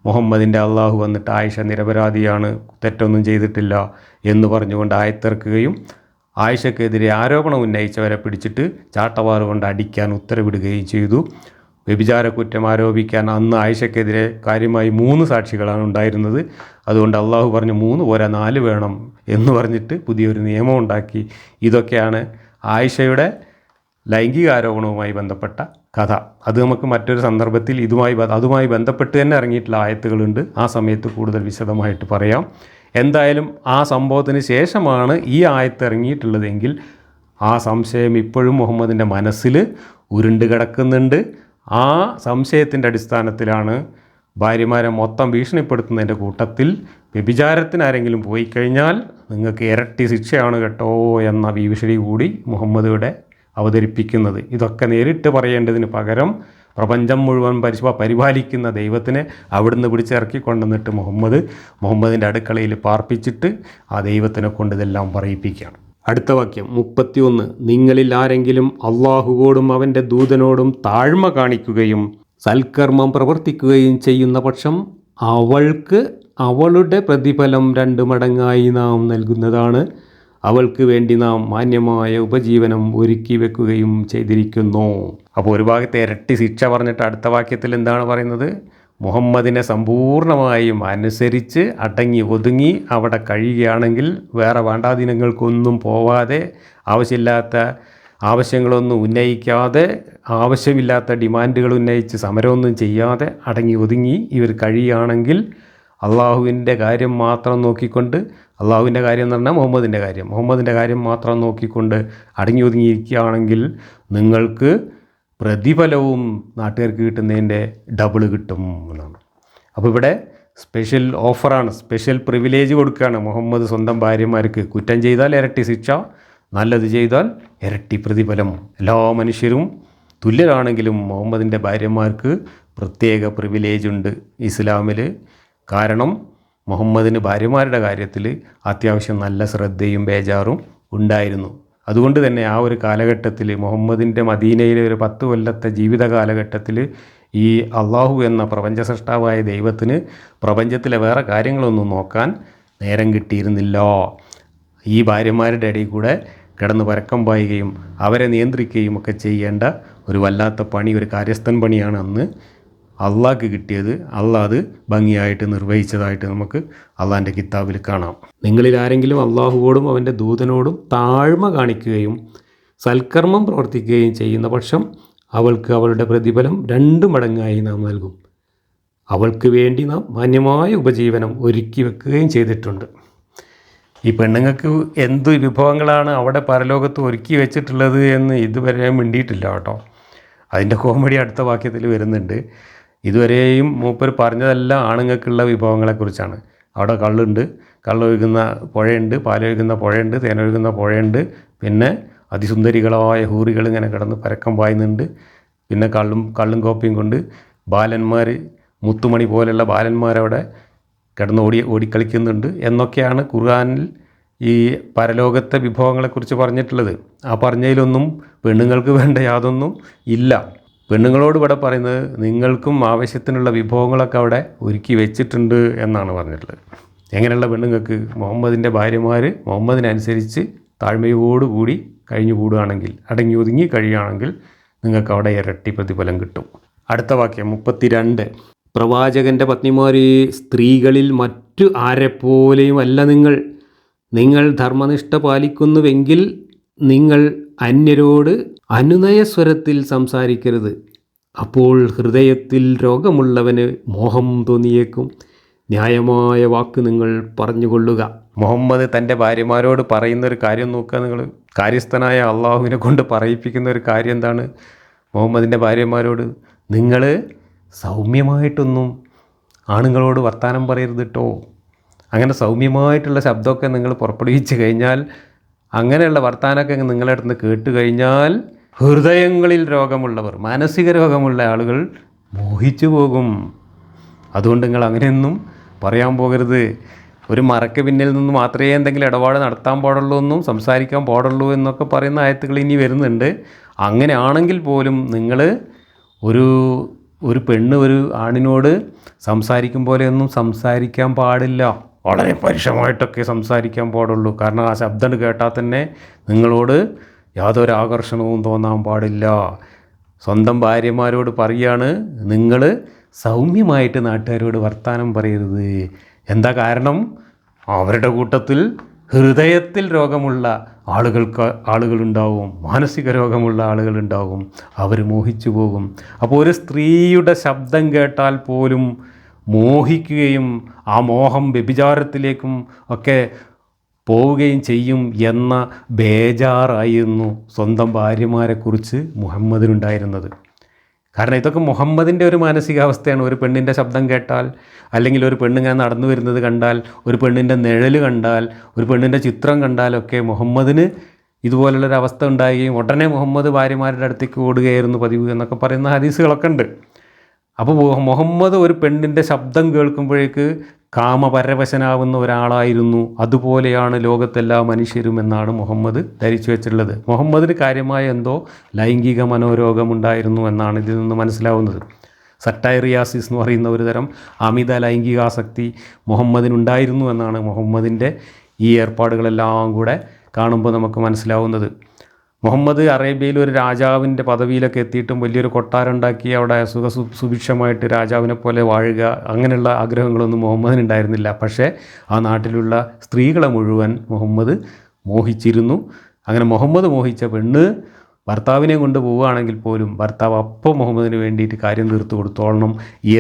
A: മുഹമ്മദിൻ്റെ അള്ളാഹു വന്നിട്ട് ആയിഷ നിരപരാധിയാണ്, തെറ്റൊന്നും ചെയ്തിട്ടില്ല എന്ന് പറഞ്ഞുകൊണ്ട് ആയത്തിറക്കുകയും ആയിഷയ്ക്കെതിരെ ആരോപണം ഉന്നയിച്ചവരെ പിടിച്ചിട്ട് ചാട്ടവാറ് കൊണ്ട് അടിക്കാൻ ഉത്തരവിടുകയും ചെയ്തു. വ്യഭിചാരക്കുറ്റം ആരോപിക്കാൻ അന്ന് ആയിഷയ്ക്കെതിരെ കാര്യമായി 3 സാക്ഷികളാണ് ഉണ്ടായിരുന്നത്. അതുകൊണ്ട് അള്ളാഹു പറഞ്ഞു 3 പോരാ 4 വേണം എന്ന് പറഞ്ഞിട്ട് പുതിയൊരു നിയമം ഉണ്ടാക്കി. ഇതൊക്കെയാണ് ആയിഷയുടെ ലൈംഗികാരോപണവുമായി ബന്ധപ്പെട്ട കഥ. അത് നമുക്ക് മറ്റൊരു സന്ദർഭത്തിൽ അതുമായി ബന്ധപ്പെട്ട് തന്നെ ഇറങ്ങിയിട്ടുള്ള ആയത്തുകളുണ്ട്. ആ സമയത്ത് കൂടുതൽ വിശദമായിട്ട് പറയാം. എന്തായാലും ആ സംഭവത്തിന് ശേഷമാണ് ഈ ആയത്ത് ഇറങ്ങിയിട്ടുള്ളതെങ്കിൽ ആ സംശയം ഇപ്പോഴും മുഹമ്മദിൻ്റെ മനസ്സിൽ ഉരുണ്ട് കിടക്കുന്നുണ്ട്. ആ സംശയത്തിൻ്റെ അടിസ്ഥാനത്തിലാണ് ഭാര്യമാരെ മൊത്തം ഭീഷണിപ്പെടുത്തുന്നതിൻ്റെ കൂട്ടത്തിൽ വ്യഭിചാരത്തിന് ആരെങ്കിലും പോയി കഴിഞ്ഞാൽ നിങ്ങൾക്ക് ഇരട്ടി ശിക്ഷയാണ് കേട്ടോ എന്ന ഭീഷണി കൂടി മുഹമ്മദ് ഇവിടെ അവതരിപ്പിക്കുന്നത്. ഇതൊക്കെ നേരിട്ട് പറയേണ്ടതിന് പകരം പ്രപഞ്ചം മുഴുവൻ പരിപാലിക്കുന്ന ദൈവത്തിനെ അവിടുന്ന് പിടിച്ചിറക്കി കൊണ്ടുവന്നിട്ട് മുഹമ്മദിൻ്റെ അടുക്കളയിൽ പാർപ്പിച്ചിട്ട് ആ ദൈവത്തിനെ കൊണ്ട് ഇതെല്ലാം പറയിപ്പിക്കുകയാണ്. അടുത്ത വാക്യം 31. നിങ്ങളിൽ ആരെങ്കിലും അള്ളാഹുവോടും അവൻ്റെ ദൂതനോടും താഴ്മ കാണിക്കുകയും സൽക്കർമ്മം പ്രവർത്തിക്കുകയും ചെയ്യുന്ന പക്ഷം അവൾക്ക് അവളുടെ പ്രതിഫലം 2 മടങ്ങായി നാം നൽകുന്നതാണ്. അവൾക്ക് വേണ്ടി നാം മാന്യമായ ഉപജീവനം ഒരുക്കി വെക്കുകയും ചെയ്തിരിക്കുന്നു. അപ്പോൾ ഒരു ഭാഗത്തെ ഇരട്ടി ശിക്ഷ പറഞ്ഞിട്ട് അടുത്ത വാക്യത്തിൽ എന്താണ് പറയുന്നത്? മുഹമ്മദിനെ സമ്പൂർണ്ണമായും അനുസരിച്ച് അടങ്ങി ഒതുങ്ങി അവിടെ കഴിയുകയാണെങ്കിൽ, വേറെ വേണ്ടാദിനങ്ങൾക്കൊന്നും പോവാതെ, ആവശ്യങ്ങളൊന്നും ഉന്നയിക്കാതെ, ആവശ്യമില്ലാത്ത ഡിമാൻഡുകൾ ഉന്നയിച്ച് സമരമൊന്നും ചെയ്യാതെ അടങ്ങി ഒതുങ്ങി ഇവർ കഴിയുകയാണെങ്കിൽ, അള്ളാഹുവിൻ്റെ കാര്യം മാത്രം നോക്കിക്കൊണ്ട്, അള്ളാഹുവിൻ്റെ കാര്യം എന്ന് പറഞ്ഞാൽ മുഹമ്മദിൻ്റെ കാര്യം മാത്രം നോക്കിക്കൊണ്ട് അടങ്ങി ഒതുങ്ങിയിരിക്കുകയാണെങ്കിൽ നിങ്ങൾക്ക് പ്രതിഫലവും നാട്ടുകാർക്ക് കിട്ടുന്നതിൻ്റെ ഡബിൾ കിട്ടും എന്നാണ്. അപ്പോൾ ഇവിടെ സ്പെഷ്യൽ ഓഫറാണ്, സ്പെഷ്യൽ പ്രിവിലേജ് കൊടുക്കുകയാണ് മുഹമ്മദ് സ്വന്തം ഭാര്യമാർക്ക്. കുറ്റം ചെയ്താൽ ഇരട്ടി ശിക്ഷ, നല്ലത് ചെയ്താൽ ഇരട്ടി പ്രതിഫലം. എല്ലാ മനുഷ്യരും തുല്യരാണെങ്കിലും മുഹമ്മദിൻ്റെ ഭാര്യമാർക്ക് പ്രത്യേക പ്രിവിലേജ് ഉണ്ട് ഇസ്ലാമിൽ. കാരണം മുഹമ്മദിന് ഭാര്യമാരുടെ കാര്യത്തിൽ അത്യാവശ്യം നല്ല ശ്രദ്ധയും ബേജാറും ഉണ്ടായിരുന്നു. അതുകൊണ്ട് തന്നെ ആ ഒരു കാലഘട്ടത്തിൽ മുഹമ്മദിൻ്റെ മദീനയിലെ ഒരു 10 കൊല്ലത്തെ ജീവിത കാലഘട്ടത്തിൽ ഈ അള്ളാഹു എന്ന പ്രപഞ്ച സൃഷ്ടാവായ ദൈവത്തിന് പ്രപഞ്ചത്തിലെ വേറെ കാര്യങ്ങളൊന്നും നോക്കാൻ നേരം കിട്ടിയിരുന്നില്ല. ഈ ഭാര്യമാരുടെ ഇടയിൽ കൂടെ കിടന്ന് പരക്കം പായുകയും അവരെ നിയന്ത്രിക്കുകയും ഒക്കെ ചെയ്യേണ്ട ഒരു വല്ലാത്ത പണി, ഒരു കാര്യസ്ഥൻ പണിയാണ് അന്ന് അള്ളാഹ്ക്ക് കിട്ടിയത്. അള്ളാഹ് അത് ഭംഗിയായിട്ട് നിർവഹിച്ചതായിട്ട് നമുക്ക് അള്ളാഹിൻ്റെ കിതാബിൽ കാണാം. നിങ്ങളിൽ ആരെങ്കിലും അള്ളാഹുവോടും അവൻ്റെ ദൂതനോടും താഴ്മ കാണിക്കുകയും സൽക്കർമ്മം പ്രവർത്തിക്കുകയും ചെയ്യുന്ന പക്ഷം അവൾക്ക് അവളുടെ പ്രതിഫലം 2 മടങ്ങായി നാം നൽകും. അവൾക്ക് വേണ്ടി നാം മാന്യമായ ഉപജീവനം ഒരുക്കി വെക്കുകയും ചെയ്തിട്ടുണ്ട്. ഈ പെണ്ണുങ്ങൾക്ക് എന്ത് വിഭവങ്ങളാണ് അവിടെ പരലോകത്ത് ഒരുക്കി വെച്ചിട്ടുള്ളത് എന്ന് ഇതുവരെ മിണ്ടിയിട്ടില്ല കേട്ടോ. അതിൻ്റെ കോമഡി അടുത്ത വാക്യത്തിൽ വരുന്നുണ്ട്. ഇതുവരെയും മൂപ്പർ പറഞ്ഞതെല്ലാം ആണുങ്ങൾക്കുള്ള വിഭവങ്ങളെക്കുറിച്ചാണ്. അവിടെ കള്ളൊഴുകുന്ന പുഴയുണ്ട്, പാലൊഴുകുന്ന പുഴയുണ്ട്, തേനൊഴുകുന്ന പുഴയുണ്ട്, പിന്നെ അതിസുന്ദരികളായ ഹൂറികൾ ഇങ്ങനെ കിടന്ന് പരക്കം പായുന്നുണ്ട്. പിന്നെ കള്ളും കോപ്പയും കൊണ്ട് ബാലന്മാർ, മുത്തുമണി പോലെയുള്ള ബാലന്മാരവിടെ കിടന്ന് ഓടിക്കളിക്കുന്നുണ്ട് എന്നൊക്കെയാണ് ഖുർആനിൽ ഈ പരലോകത്തെ വിഭവങ്ങളെക്കുറിച്ച് പറഞ്ഞിട്ടുള്ളത്. ആ പറഞ്ഞതിലൊന്നും പെണ്ണുങ്ങൾക്ക് വേണ്ട യാതൊന്നും ഇല്ല. പെണ്ണുങ്ങളോട് ഇവിടെ പറയുന്നത് നിങ്ങൾക്കും ആവശ്യത്തിനുള്ള വിഭവങ്ങളൊക്കെ അവിടെ ഒരുക്കി വെച്ചിട്ടുണ്ട് എന്നാണ് പറഞ്ഞിട്ടുള്ളത്. എങ്ങനെയുള്ള പെണ്ണുങ്ങൾക്ക്? മുഹമ്മദിൻ്റെ ഭാര്യമാർ മുഹമ്മദിനനുസരിച്ച് താഴ്മയോടുകൂടി കഴിഞ്ഞു കൂടുകയാണെങ്കിൽ, അടങ്ങി ഒതുങ്ങി കഴിയുകയാണെങ്കിൽ നിങ്ങൾക്ക് അവിടെ ഇരട്ടി പ്രതിഫലം കിട്ടും. അടുത്ത വാക്യം 32. പ്രവാചകൻ്റെ പത്നിമാർ സ്ത്രീകളിൽ മറ്റു ആരെപ്പോലെയും അല്ല. നിങ്ങൾ ധർമ്മനിഷ്ഠ പാലിക്കുന്നുവെങ്കിൽ നിങ്ങൾ അന്യരോട് അനുനയസ്വരത്തിൽ സംസാരിക്കരുത്.
B: അപ്പോൾ ഹൃദയത്തിൽ രോഗമുള്ളവന് മോഹം തോന്നിയേക്കും. ന്യായമായ വാക്ക് നിങ്ങൾ പറഞ്ഞുകൊള്ളുക.
A: മുഹമ്മദ് തൻ്റെ ഭാര്യമാരോട് പറയുന്നൊരു കാര്യം നോക്കുക നിങ്ങൾ. കാര്യസ്ഥനായ അള്ളാഹുവിനെ കൊണ്ട് പറയിപ്പിക്കുന്ന ഒരു കാര്യം എന്താണ്? മുഹമ്മദിൻ്റെ ഭാര്യമാരോട് നിങ്ങൾ സൗമ്യമായിട്ടൊന്നും ആണുങ്ങളോട് വർത്തമാനം പറയരുത് കേട്ടോ. അങ്ങനെ സൗമ്യമായിട്ടുള്ള ശബ്ദമൊക്കെ നിങ്ങൾ പുറപ്പെടുവിച്ച് കഴിഞ്ഞാൽ, അങ്ങനെയുള്ള വർത്തമാനമൊക്കെ നിങ്ങളുടെ അടുത്ത് നിന്ന് കേട്ട് കഴിഞ്ഞാൽ ഹൃദയങ്ങളിൽ രോഗമുള്ളവർ, മാനസിക രോഗമുള്ള ആളുകൾ മോഹിച്ചു പോകും. അതുകൊണ്ട് നിങ്ങൾ അങ്ങനെയൊന്നും പറയാൻ പോകരുത്. ഒരു മറയ്ക്ക് പിന്നിൽ നിന്ന് മാത്രമേ എന്തെങ്കിലും ഇടപാട് നടത്താൻ പാടുള്ളൂ എന്നും സംസാരിക്കാൻ പാടുള്ളൂ എന്നൊക്കെ പറയുന്ന ആയത്തുകൾ ഇനി വരുന്നുണ്ട്. അങ്ങനെ ആണെങ്കിൽ പോലും നിങ്ങൾ ഒരു പെണ്ണ് ഒരു ആണിനോട് സംസാരിക്കും പോലെയൊന്നും സംസാരിക്കാൻ പാടില്ല. വളരെ പരുഷമായിട്ടൊക്കെ സംസാരിക്കാൻ പാടുള്ളൂ. കാരണം ആ ശബ്ദം കേട്ടാൽ തന്നെ നിങ്ങളോട് യാതൊരു ആകർഷണവും തോന്നാൻ പാടില്ല. സ്വന്തം ഭാര്യമാരോട് പറയാണ്, നിങ്ങൾ സൗമ്യമായിട്ട് നാട്ടുകാരോട് വർത്തമാനം പറയരുത്. എന്താ കാരണം? അവരുടെ കൂട്ടത്തിൽ ഹൃദയത്തിൽ രോഗമുള്ള ആളുകളുണ്ടാവും, മാനസിക രോഗമുള്ള ആളുകളുണ്ടാവും. അവർ മോഹിച്ചു പോകും. അപ്പോൾ ഒരു സ്ത്രീയുടെ ശബ്ദം കേട്ടാൽ പോലും മോഹിക്കുകയും ആ മോഹം വ്യഭിചാരത്തിലേക്കും ഒക്കെ പോവുകയും ചെയ്യും എന്ന ബേജാറായിരുന്നു സ്വന്തം ഭാര്യമാരെക്കുറിച്ച് മുഹമ്മദിനുണ്ടായിരുന്നത്. കാരണം ഇതൊക്കെ മുഹമ്മദിൻ്റെ ഒരു മാനസികാവസ്ഥയാണ്. ഒരു പെണ്ണിൻ്റെ ശബ്ദം കേട്ടാൽ, അല്ലെങ്കിൽ ഒരു പെണ്ണിങ്ങനെ നടന്നു വരുന്നത് കണ്ടാൽ, ഒരു പെണ്ണിൻ്റെ നിഴൽ കണ്ടാൽ, ഒരു പെണ്ണിൻ്റെ ചിത്രം കണ്ടാലൊക്കെ മുഹമ്മദിന് ഇതുപോലുള്ളൊരവസ്ഥ ഉണ്ടാവുകയും ഉടനെ മുഹമ്മദ് ഭാര്യമാരുടെ അടുത്തേക്ക് ഓടുകയായിരുന്നു പതിവ് എന്നൊക്കെ പറയുന്ന ഹദീസുകളൊക്കെ ഉണ്ട്. അപ്പോൾ മുഹമ്മദ് ഒരു പെണ്ണിൻ്റെ ശബ്ദം കേൾക്കുമ്പോഴേക്ക് കാമപരവശനാവുന്ന ഒരാളായിരുന്നു. അതുപോലെയാണ് ലോകത്തെല്ലാ മനുഷ്യരും എന്നാണ് മുഹമ്മദ് ധരിച്ചു വെച്ചിട്ടുള്ളത്. മുഹമ്മദിന് കാര്യമായ എന്തോ ലൈംഗിക മനോരോഗമുണ്ടായിരുന്നു എന്നാണ് ഇതിൽ നിന്ന് മനസ്സിലാവുന്നത്. സട്ടൈറിയാസിസ് എന്ന് പറയുന്ന ഒരു തരം അമിത ലൈംഗികാസക്തി മുഹമ്മദിനുണ്ടായിരുന്നു എന്നാണ് മുഹമ്മദിൻ്റെ ഈ ഏർപ്പാടുകളെല്ലാം കൂടെ കാണുമ്പോൾ നമുക്ക് മനസ്സിലാവുന്നത്. മുഹമ്മദ് അറേബ്യയിൽ ഒരു രാജാവിൻ്റെ പദവിയിലൊക്കെ എത്തിയിട്ടും വലിയൊരു കൊട്ടാരം ഉണ്ടാക്കി അവിടെ സുഭിക്ഷമായിട്ട് രാജാവിനെ പോലെ വാഴുക, അങ്ങനെയുള്ള ആഗ്രഹങ്ങളൊന്നും മുഹമ്മദിനുണ്ടായിരുന്നില്ല. പക്ഷേ ആ നാട്ടിലുള്ള സ്ത്രീകളെ മുഴുവൻ മുഹമ്മദ് മോഹിച്ചിരുന്നു. അങ്ങനെ മുഹമ്മദ് മോഹിച്ച പെണ്ണ് ഭർത്താവിനെ കൊണ്ട് പോവുകയാണെങ്കിൽ പോലും ഭർത്താവ് അപ്പം മുഹമ്മദിന് വേണ്ടിയിട്ട് കാര്യം തീർത്തു കൊടുത്തോളണം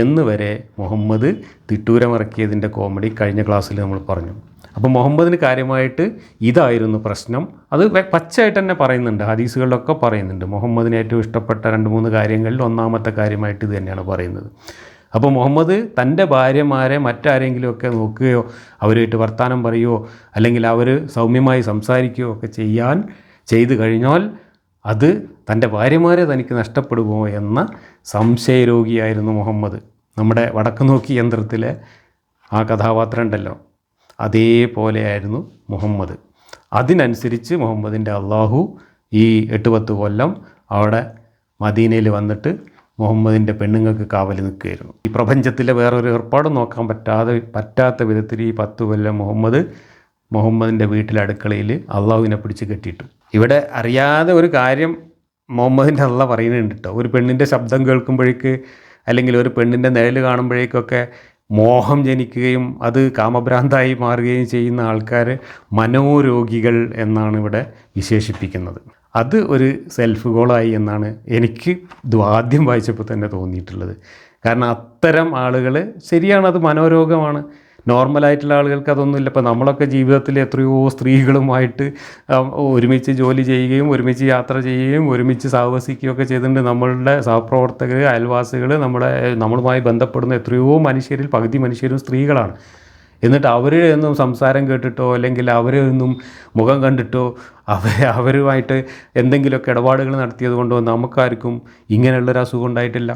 A: എന്ന് വരെ മുഹമ്മദ് തിട്ടൂരമിറക്കിയതിൻ്റെ കോമഡി കഴിഞ്ഞ ക്ലാസ്സിൽ നമ്മൾ പറഞ്ഞു. അപ്പോൾ മുഹമ്മദിന് കാര്യമായിട്ട് ഇതായിരുന്നു പ്രശ്നം. അത് പച്ചയായിട്ട് തന്നെ പറയുന്നുണ്ട്, ഹദീസുകളിലൊക്കെ പറയുന്നുണ്ട്. മുഹമ്മദിന് ഏറ്റവും ഇഷ്ടപ്പെട്ട 2-3 കാര്യങ്ങളിൽ ഒന്നാമത്തെ കാര്യമായിട്ട് ഇത് തന്നെയാണ് പറയുന്നത്. അപ്പോൾ മുഹമ്മദ് തൻ്റെ ഭാര്യമാരെ മറ്റാരെങ്കിലുമൊക്കെ നോക്കുകയോ അവരുമായിട്ട് വർത്തമാനം പറയുകയോ അല്ലെങ്കിൽ അവർ സൗമ്യമായി സംസാരിക്കുകയോ ഒക്കെ ചെയ്തു കഴിഞ്ഞാൽ അത് തൻ്റെ ഭാര്യമാരെ തനിക്ക് നഷ്ടപ്പെടുമോ എന്ന സംശയരോഗിയായിരുന്നു മുഹമ്മദ്. നമ്മുടെ വടക്ക് നോക്കി യന്ത്രത്തിലെ ആ കഥാപാത്രം ഉണ്ടല്ലോ, അതേപോലെയായിരുന്നു മുഹമ്മദ്. അതിനനുസരിച്ച് മുഹമ്മദിൻ്റെ അള്ളാഹു ഈ 8-10 കൊല്ലം അവിടെ മദീനയിൽ വന്നിട്ട് മുഹമ്മദിൻ്റെ പെണ്ണുങ്ങൾക്ക് കാവൽ നിൽക്കുകയായിരുന്നു. ഈ പ്രപഞ്ചത്തിലെ വേറൊരു ഏർപ്പാടും നോക്കാൻ പറ്റാത്ത വിധത്തിൽ ഈ 10 കൊല്ലം മുഹമ്മദിൻ്റെ വീട്ടിലെ അടുക്കളയിൽ അള്ളാഹുവിനെ പിടിച്ച് കെട്ടിയിട്ടു. ഇവിടെ അറിയാതെ ഒരു കാര്യം മുഹമ്മദിൻ്റെ അള്ളാഹ് പറയുന്നുണ്ട് കേട്ടോ. ഒരു പെണ്ണിൻ്റെ ശബ്ദം കേൾക്കുമ്പോഴേക്ക് അല്ലെങ്കിൽ ഒരു പെണ്ണിൻ്റെ നിഴൽ കാണുമ്പോഴേക്കൊക്കെ മോഹം ജനിക്കുകയും അത് കാമഭ്രാന്തായി മാറുകയും ചെയ്യുന്ന ആൾക്കാർ മനോരോഗികൾ എന്നാണ് ഇവിടെ വിശേഷിപ്പിക്കുന്നത്. അത് ഒരു സെൽഫ് ഗോളായി എന്നാണ് എനിക്ക് ഇത് ആദ്യം വായിച്ചപ്പോൾ തന്നെ തോന്നിയിട്ടുള്ളത്. കാരണം അത്തരം ആളുകൾ ശരിയാണ്, അത് മനോരോഗമാണ്. നോർമലായിട്ടുള്ള ആളുകൾക്ക് അതൊന്നുമില്ല. ഇപ്പോൾ നമ്മളൊക്കെ ജീവിതത്തിൽ എത്രയോ സ്ത്രീകളുമായിട്ട് ഒരുമിച്ച് ജോലി ചെയ്യുകയും ഒരുമിച്ച് യാത്ര ചെയ്യുകയും ഒരുമിച്ച് സാഹസിക്കുകയൊക്കെ ചെയ്തിട്ടുണ്ട്. നമ്മളുടെ സഹപ്രവർത്തകർ, അയൽവാസികൾ, നമ്മളുമായി ബന്ധപ്പെടുന്ന എത്രയോ മനുഷ്യരിൽ പകുതി മനുഷ്യരും സ്ത്രീകളാണ്. എന്നിട്ട് അവരൊന്നും സംസാരം കേട്ടിട്ടോ അല്ലെങ്കിൽ അവരൊന്നും മുഖം കണ്ടിട്ടോ അവരുമായിട്ട് എന്തെങ്കിലുമൊക്കെ ഇടപാടുകൾ നടത്തിയത് കൊണ്ടോ നമുക്കാർക്കും ഇങ്ങനെയുള്ളൊരു അസുഖം ഉണ്ടായിട്ടില്ല.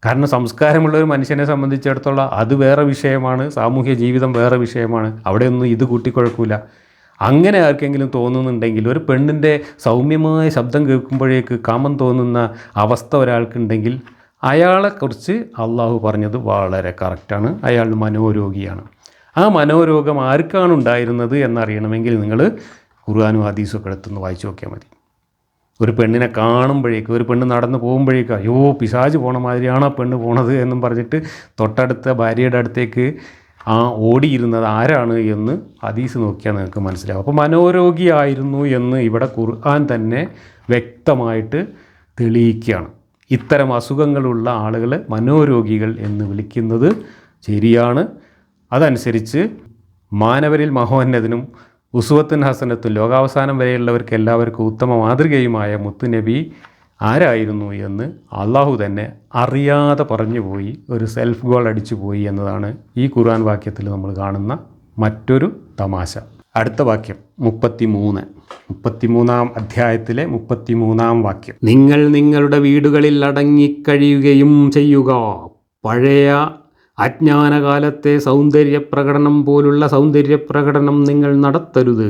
A: കാരണം സംസ്കാരമുള്ളൊരു മനുഷ്യനെ സംബന്ധിച്ചിടത്തോളം അത് വേറെ വിഷയമാണ്, സാമൂഹ്യ ജീവിതം വേറെ വിഷയമാണ്. അവിടെയൊന്നും ഇത് കൂട്ടിക്കുഴക്കില്ല. അങ്ങനെ ആർക്കെങ്കിലും തോന്നുന്നുണ്ടെങ്കിൽ, ഒരു പെണ്ണിൻ്റെ സൗമ്യമായ ശബ്ദം കേൾക്കുമ്പോഴേക്ക് കാമം തോന്നുന്ന അവസ്ഥ ഒരാൾക്കുണ്ടെങ്കിൽ അയാളെക്കുറിച്ച് അള്ളാഹു പറഞ്ഞത് വളരെ കറക്റ്റാണ്. അയാൾ മനോരോഗിയാണ്. ആ മനോരോഗം ആർക്കാണ് ഉണ്ടായിരുന്നത് എന്നറിയണമെങ്കിൽ നിങ്ങൾ ഖുർആനും ഹദീസും ഒക്കെ എടുത്തൊന്ന് വായിച്ചു നോക്കിയാൽ മതി. ഒരു പെണ്ണിനെ കാണുമ്പോഴേക്ക്, ഒരു പെണ്ണ് നടന്ന് പോകുമ്പോഴേക്ക് അയ്യോ പിശാച് പോണ മാതിരിയാണ് ആ പെണ്ണ് പോണത് എന്നും പറഞ്ഞിട്ട് തൊട്ടടുത്ത ഭാര്യയുടെ അടുത്തേക്ക് ഓടിയിരുന്നത് ആരാണ് എന്ന് ഹദീസ് നോക്കിയാൽ നിങ്ങൾക്ക് മനസ്സിലാവും. അപ്പോൾ മനോരോഗിയായിരുന്നു എന്ന് ഇവിടെ ഖുർആൻ തന്നെ വ്യക്തമായിട്ട് തെളിയിക്കുകയാണ്.
B: ഇത്തരം അസുഖങ്ങളുള്ള ആളുകളെ മനോരോഗികൾ എന്ന് വിളിക്കുന്നത് ശരിയാണ്. അതനുസരിച്ച് മാനവരിൽ മഹോന്നതനും ഉസ്വത്തുൻ ഹസനത്തും ലോകാവസാനം വരെയുള്ളവർക്ക് എല്ലാവർക്കും ഉത്തമ മാതൃകയുമായ മുത്തുനബി ആരായിരുന്നു എന്ന് അള്ളാഹു തന്നെ അറിയാതെ പറഞ്ഞുപോയി, ഒരു സെൽഫ് ഗോൾ അടിച്ചു പോയി എന്നതാണ് ഈ ഖുർആൻ വാക്യത്തിൽ നമ്മൾ കാണുന്ന മറ്റൊരു തമാശ. അടുത്ത വാക്യം 33-ാം അധ്യായത്തിലെ 33-ാം വാക്യം. നിങ്ങൾ നിങ്ങളുടെ വീടുകളിൽ അടങ്ങിക്കഴിയുകയും ചെയ്യുക. പഴയ അജ്ഞാനകാലത്തെ സൗന്ദര്യപ്രകടനം പോലുള്ള സൗന്ദര്യപ്രകടനം നിങ്ങൾ നടത്തരുത്.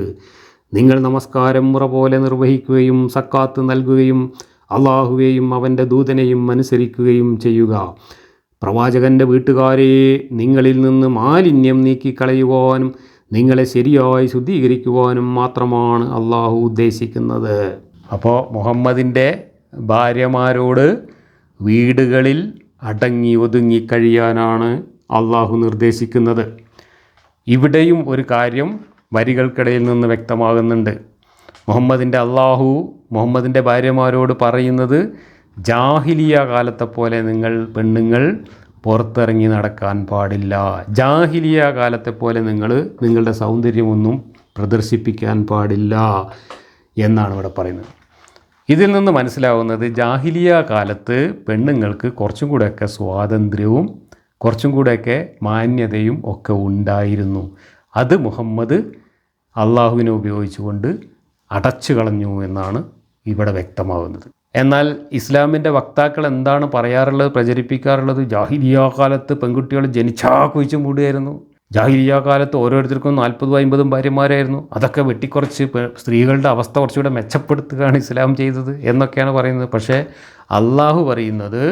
B: നിങ്ങൾ നമസ്കാരം മുറ പോലെ നിർവഹിക്കുകയും സക്കാത്ത് നൽകുകയും അള്ളാഹുവേയും അവൻ്റെ ദൂതനെയും അനുസരിക്കുകയും ചെയ്യുക. പ്രവാചകൻ്റെ വീട്ടുകാരെ, നിങ്ങളിൽ നിന്ന് മാലിന്യം നീക്കിക്കളയുവാനും നിങ്ങളെ ശരിയായി ശുദ്ധീകരിക്കുവാനും മാത്രമാണ് അള്ളാഹു ഉദ്ദേശിക്കുന്നത്. അപ്പോൾ മുഹമ്മദിൻ്റെ ഭാര്യമാരോട് വീടുകളിൽ അടങ്ങി ഒതുങ്ങി കഴിയാനാണ് അള്ളാഹു നിർദ്ദേശിക്കുന്നത്. ഇവിടെയും ഒരു കാര്യം വരികൾക്കിടയിൽ നിന്ന് വ്യക്തമാകുന്നുണ്ട്. മുഹമ്മദിൻ്റെ ഭാര്യമാരോട് പറയുന്നത് ജാഹിലിയ കാലത്തെ പോലെ നിങ്ങൾ പെണ്ണുങ്ങൾ പുറത്തിറങ്ങി നടക്കാൻ പാടില്ല. ജാഹിലിയ കാലത്തെ പോലെ നിങ്ങളുടെ സൗന്ദര്യമൊന്നും പ്രദർശിപ്പിക്കാൻ പാടില്ല എന്നാണ് ഇവിടെ പറയുന്നത്. ഇതിൽ നിന്ന് മനസ്സിലാവുന്നത് ജാഹിലിയ കാലത്ത് പെണ്ണുങ്ങൾക്ക് കുറച്ചും കൂടെയൊക്കെ സ്വാതന്ത്ര്യവും കുറച്ചും കൂടെയൊക്കെ മാന്യതയും ഒക്കെ ഉണ്ടായിരുന്നു. അത് മുഹമ്മദ് അള്ളാഹുവിനെ ഉപയോഗിച്ചുകൊണ്ട് അടച്ചു കളഞ്ഞു എന്നാണ് ഇവിടെ വ്യക്തമാകുന്നത്. എന്നാൽ ഇസ്ലാമിൻ്റെ വക്താക്കൾ എന്താണ് പറയാറുള്ളത്, പ്രചരിപ്പിക്കാറുള്ളത്? ജാഹിലിയ കാലത്ത് പെൺകുട്ടികൾ ജനിച്ചാ കുഴിച്ചു മൂടുകയായിരുന്നു. ജാഹിലിയ കാലത്ത് ഓരോരുത്തർക്കും 40-50 ഭാര്യമാരായിരുന്നു. അതൊക്കെ വെട്ടിക്കുറച്ച് സ്ത്രീകളുടെ അവസ്ഥ കുറച്ചുകൂടെ മെച്ചപ്പെടുത്തുകയാണ് ഇസ്ലാം ചെയ്തത് എന്നൊക്കെയാണ് പറയുന്നത്. പക്ഷേ അള്ളാഹു പറയുന്നത്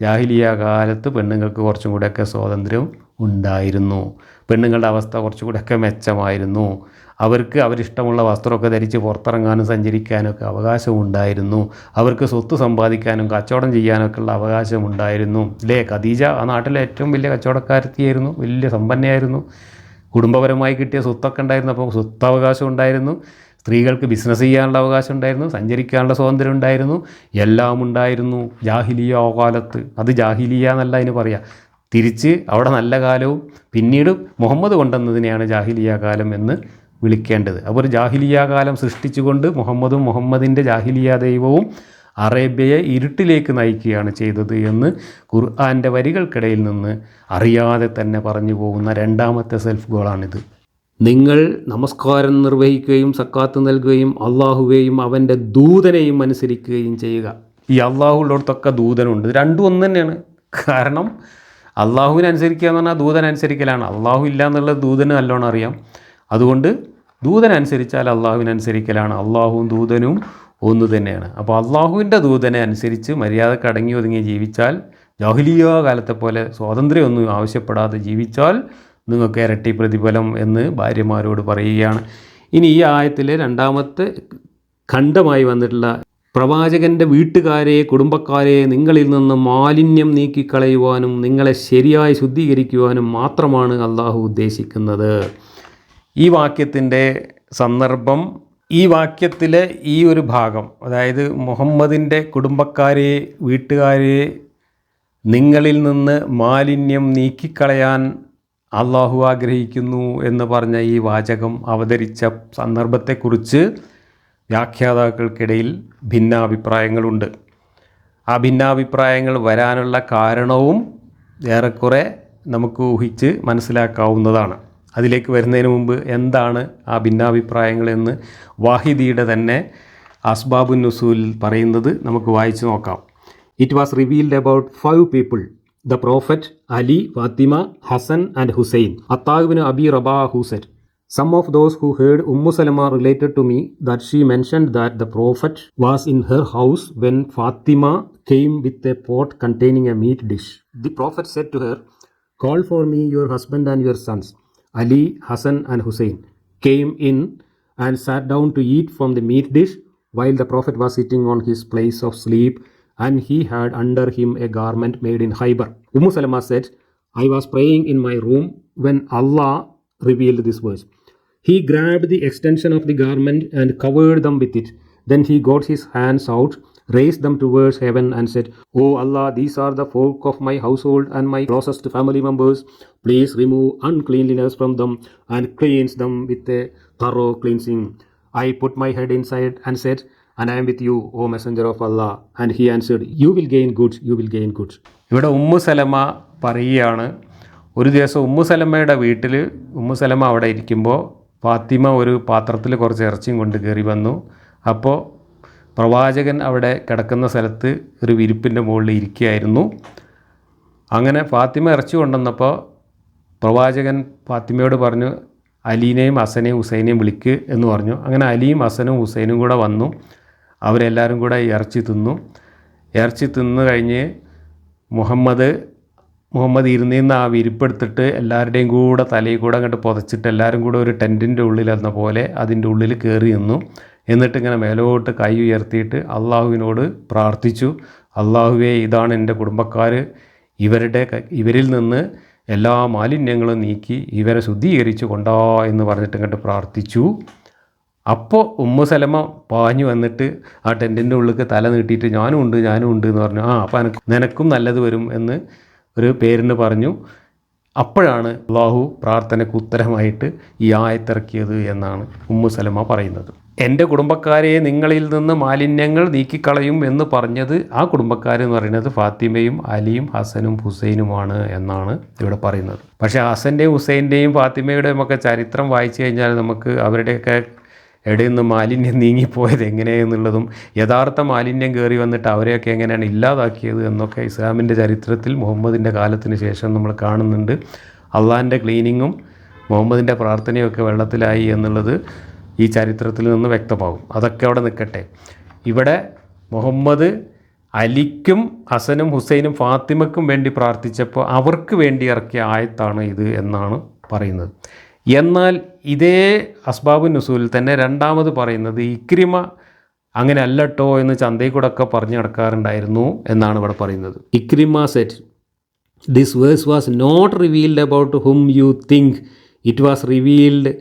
B: ജാഹിലിയ കാലത്ത് പെണ്ണുങ്ങൾക്ക് കുറച്ചും കൂടെയൊക്കെ സ്വാതന്ത്ര്യം ഉണ്ടായിരുന്നു. പെണ്ണുങ്ങളുടെ അവസ്ഥ കുറച്ചുകൂടെയൊക്കെ മെച്ചമായിരുന്നു. അവർക്ക് അവരിഷ്ടമുള്ള വസ്ത്രമൊക്കെ ധരിച്ച് പുറത്തിറങ്ങാനും സഞ്ചരിക്കാനൊക്കെ അവകാശമുണ്ടായിരുന്നു. അവർക്ക് സ്വത്ത് സമ്പാദിക്കാനും കച്ചവടം ചെയ്യാനൊക്കെ ഉള്ള അവകാശമുണ്ടായിരുന്നു. അല്ലേ? ഖദീജ ആ നാട്ടിലെ ഏറ്റവും വലിയ കച്ചവടക്കാരത്തിയായിരുന്നു, വലിയ സമ്പന്നയായിരുന്നു. കുടുംബപരമായി കിട്ടിയ സ്വത്തൊക്കെ ഉണ്ടായിരുന്നു. അപ്പോൾ സ്വത്തവകാശം ഉണ്ടായിരുന്നു. സ്ത്രീകൾക്ക് ബിസിനസ് ചെയ്യാനുള്ള അവകാശം ഉണ്ടായിരുന്നു. സഞ്ചരിക്കാനുള്ള സ്വാതന്ത്ര്യം ഉണ്ടായിരുന്നു. എല്ലാം ഉണ്ടായിരുന്നു ജാഹിലിയ കാലത്ത്. അത് ജാഹിലിയ എന്നല്ല അതിന് പറയുക. തിരിച്ച് അവിടെ നല്ല കാലവും പിന്നീട് മുഹമ്മദ് കൊണ്ടുവന്നതിനെയാണ് ജാഹിലിയ കാലം എന്ന് വിളിക്കേണ്ടത്. അപ്പോൾ ഒരു ജാഹിലിയ കാലം സൃഷ്ടിച്ചുകൊണ്ട് മുഹമ്മദിൻ്റെ ജാഹിലിയ ദൈവവും അറേബ്യയെ ഇരുട്ടിലേക്ക് നയിക്കുകയാണ് ചെയ്തത് എന്ന് ഖുർആൻ്റെ വരികൾക്കിടയിൽ നിന്ന് അറിയാതെ തന്നെ പറഞ്ഞു പോകുന്ന രണ്ടാമത്തെ സെൽഫ് ഗോളാണിത്. നിങ്ങൾ നമസ്കാരം നിർവഹിക്കുകയും സക്കാത്ത് നൽകുകയും അള്ളാഹുവേയും അവൻ്റെ ദൂതനെയും അനുസരിക്കുകയും ചെയ്യുക. ഈ അള്ളാഹുള്ളടത്തൊക്കെ ദൂതനുണ്ട്. രണ്ടും ഒന്ന് തന്നെയാണ്. കാരണം അള്ളാഹുവിനെ അനുസരിക്കുക എന്ന് പറഞ്ഞാൽ ദൂതനനുസരിക്കലാണ്. അള്ളാഹു ഇല്ല എന്നുള്ളത് ദൂതന് നല്ലോണം അറിയാം. അതുകൊണ്ട് ദൂതനനുസരിച്ചാൽ അള്ളാഹുവിനനുസരിക്കലാണ്. അള്ളാഹുവും ദൂതനും ഒന്ന് തന്നെയാണ്. അപ്പോൾ അള്ളാഹുവിൻ്റെ ദൂതനെ അനുസരിച്ച് മര്യാദക്ക് അടങ്ങി ഒതുങ്ങി ജീവിച്ചാൽ, ജാഹിലിയ കാലത്തെ പോലെ സ്വാതന്ത്ര്യമൊന്നും ആവശ്യപ്പെടാതെ ജീവിച്ചാൽ നിങ്ങൾക്ക് ഇരട്ടി പ്രതിഫലം എന്ന് ഭാര്യമാരോട് പറയുകയാണ്. ഇനി ഈ ആയത്തിലെ രണ്ടാമത്തെ ഖണ്ഡമായി വന്നിട്ടുള്ള പ്രവാചകൻ്റെ വീട്ടുകാരെ, കുടുംബക്കാരെ നിങ്ങളിൽ നിന്ന് മാലിന്യം നീക്കിക്കളയുവാനും നിങ്ങളെ ശരിയായി ശുദ്ധീകരിക്കുവാനും മാത്രമാണ് അള്ളാഹു ഉദ്ദേശിക്കുന്നത്. ഈ വാക്യത്തിൻ്റെ സന്ദർഭം, ഈ വാക്യത്തിലെ ഈ ഒരു ഭാഗം, അതായത് മുഹമ്മദിൻ്റെ കുടുംബക്കാരെ, വീട്ടുകാരെ നിങ്ങളിൽ നിന്ന് മാലിന്യം നീക്കിക്കളയാൻ അള്ളാഹു ആഗ്രഹിക്കുന്നു എന്ന് പറഞ്ഞ ഈ വാചകം അവതരിച്ച സന്ദർഭത്തെക്കുറിച്ച് വ്യാഖ്യാതാക്കൾക്കിടയിൽ ഭിന്നാഭിപ്രായങ്ങളുണ്ട്. ആ ഭിന്നാഭിപ്രായങ്ങൾ വരാനുള്ള കാരണവും ഏറെക്കുറെ നമുക്ക് ഊഹിച്ച് മനസ്സിലാക്കാവുന്നതാണ്. അതിലേക്ക് വരുന്നതിന് മുമ്പ് എന്താണ് ആ ഭിന്നാഭിപ്രായങ്ങൾ എന്ന് വാഹിദിയുടെ തന്നെ അസ്ബാബുൻ നുസൂൽ പറയുന്നത് നമുക്ക് വായിച്ചു നോക്കാം. It was revealed about 5 people, the Prophet, Ali, Fatima, Hassan and Hussein. Atta ibn Abi Rabah who said, some of those who heard Salama related to me that she mentioned that the Prophet was in her house when Fatima came with a pot containing a meat dish. The Prophet said to her, call for me your husband and your sons. Ali, Hassan and Hussein came in and sat down to eat from the meat dish while the Prophet was sitting on his place of sleep, and he had under him a garment made in Khaybar. Salama said, I was praying in my room when Allah revealed this verse. He grabbed the extension of the garment and covered them with it. Then he got his hands out raised them towards heaven and said, O Allah, these are the folk of my household and my closest family members. Please remove uncleanliness from them and cleanse them with a thorough cleansing. I put my head inside and said, and I am with you, O messenger of Allah. And he answered, you will gain goods, you will gain goods. ഇവിടെ Umm Salama പറയുകയാണ്, ഒരു ദിവസം Umm സലമയുടെ വീട്ടിൽ Umm Salama അവിടെ ഇരിക്കുമ്പോൾ ഫാത്തിമ ഒരു പാത്രത്തിൽ കുറച്ച് ഇറച്ചിയും കൊണ്ട് കയറി വന്നു. അപ്പോൾ പ്രവാചകൻ അവിടെ കിടക്കുന്ന സ്ഥലത്ത് ഒരു വിരിപ്പിൻ്റെ മുകളിൽ ഇരിക്കുകയായിരുന്നു. അങ്ങനെ ഫാത്തിമ ഇറച്ചി കൊണ്ടുവന്നപ്പോൾ പ്രവാചകൻ ഫാത്തിമയോട് പറഞ്ഞു, അലീനെയും ഹസനെയും ഹുസൈനെയും വിളിക്ക് എന്ന് പറഞ്ഞു. അങ്ങനെ അലിയും ഹസനും ഹുസൈനും കൂടെ വന്നു. അവരെല്ലാവരും കൂടെ ഇറച്ചി തിന്നു. ഇറച്ചി തിന്നു കഴിഞ്ഞ് മുഹമ്മദ് ഇരുന്നിരുന്ന ആ വിരിപ്പെടുത്തിട്ട് എല്ലാവരുടെയും കൂടെ തലയിൽ കൂടെ അങ്ങോട്ട് പുതച്ചിട്ട് എല്ലാവരും കൂടെ ഒരു ടെൻറ്റിൻ്റെ ഉള്ളിലെന്ന പോലെ അതിൻ്റെ ഉള്ളിൽ കയറി നിന്നു. എന്നിട്ട് ഇങ്ങനെ മേലോട്ട് കൈ ഉയർത്തിയിട്ട് അള്ളാഹുവിനോട് പ്രാർത്ഥിച്ചു, അള്ളാഹുവേ, ഇതാണ് എൻ്റെ കുടുംബക്കാർ, ഇവരിൽ നിന്ന് എല്ലാ മാലിന്യങ്ങളും നീക്കി ഇവരെ ശുദ്ധീകരിച്ചു കൊണ്ടാ എന്ന് പറഞ്ഞിട്ട് ഇങ്ങോട്ട് പ്രാർത്ഥിച്ചു. അപ്പോൾ ഉമ്മു സലമ പാഞ്ഞു വന്നിട്ട് ആ ടെൻറ്റിൻ്റെ ഉള്ളിൽ തല നീട്ടിയിട്ട് ഞാനും ഉണ്ട് എന്ന് പറഞ്ഞു. അപ്പോൾ നിനക്കും നല്ലത് വരും എന്ന് ഒരു പേരിന് പറഞ്ഞു. അപ്പോഴാണ് അള്ളാഹു പ്രാർത്ഥനയ്ക്ക് ഉത്തരമായിട്ട് ഈ ആയത്തിറക്കിയത് എന്നാണ് ഉമ്മു സലമ പറയുന്നത്. എൻ്റെ കുടുംബക്കാരെ നിങ്ങളിൽ നിന്ന് മാലിന്യങ്ങൾ നീക്കിക്കളയും എന്ന് പറഞ്ഞത് ആ കുടുംബക്കാരെന്ന് പറയുന്നത് ഫാത്തിമയും അലിയും ഹസനും ഹുസൈനുമാണ് എന്നാണ് ഇവിടെ പറയുന്നത്. പക്ഷേ ഹസൻ്റെയും ഹുസൈൻ്റെയും ഫാത്തിമയുടെയും ഒക്കെ ചരിത്രം വായിച്ചു കഴിഞ്ഞാൽ നമുക്ക് അവരുടെയൊക്കെ ഇടയിൽ നിന്ന് മാലിന്യം നീങ്ങിപ്പോയത് എങ്ങനെയെന്നുള്ളതും യഥാർത്ഥ മാലിന്യം കയറി വന്നിട്ട് അവരെയൊക്കെ എങ്ങനെയാണ് ഇല്ലാതാക്കിയത് എന്നൊക്കെ ഇസ്ലാമിൻ്റെ ചരിത്രത്തിൽ മുഹമ്മദിൻ്റെ കാലത്തിന് ശേഷം നമ്മൾ കാണുന്നുണ്ട്. അള്ളാഹിൻ്റെ ക്ലീനിങ്ങും മുഹമ്മദിൻ്റെ പ്രാർത്ഥനയും ഒക്കെ വെള്ളത്തിലായി എന്നുള്ളത് ഈ ചരിത്രത്തിൽ നിന്ന് വ്യക്തമാകും. അതൊക്കെ അവിടെ നിൽക്കട്ടെ. ഇവിടെ മുഹമ്മദ് അലിക്കും ഹസനും ഹുസൈനും ഫാത്തിമക്കും വേണ്ടി പ്രാർത്ഥിച്ചപ്പോൾ അവർക്ക് വേണ്ടി ഇറക്കിയ ആയത്താണ് ഇത് എന്നാണ് പറയുന്നത്. എന്നാൽ ഇതേ അസ്ബാബുൻ നുസൂലിൽ തന്നെ രണ്ടാമത് പറയുന്നത് ഇക്രിമ അങ്ങനെ അല്ലട്ടോ എന്ന് ചന്തയിൽ കൂടെ ഒക്കെ പറഞ്ഞു നടക്കാറുണ്ടായിരുന്നു എന്നാണ് ഇവിടെ പറയുന്നത്. Ikrima said, this verse was not revealed about whom you think, it was revealed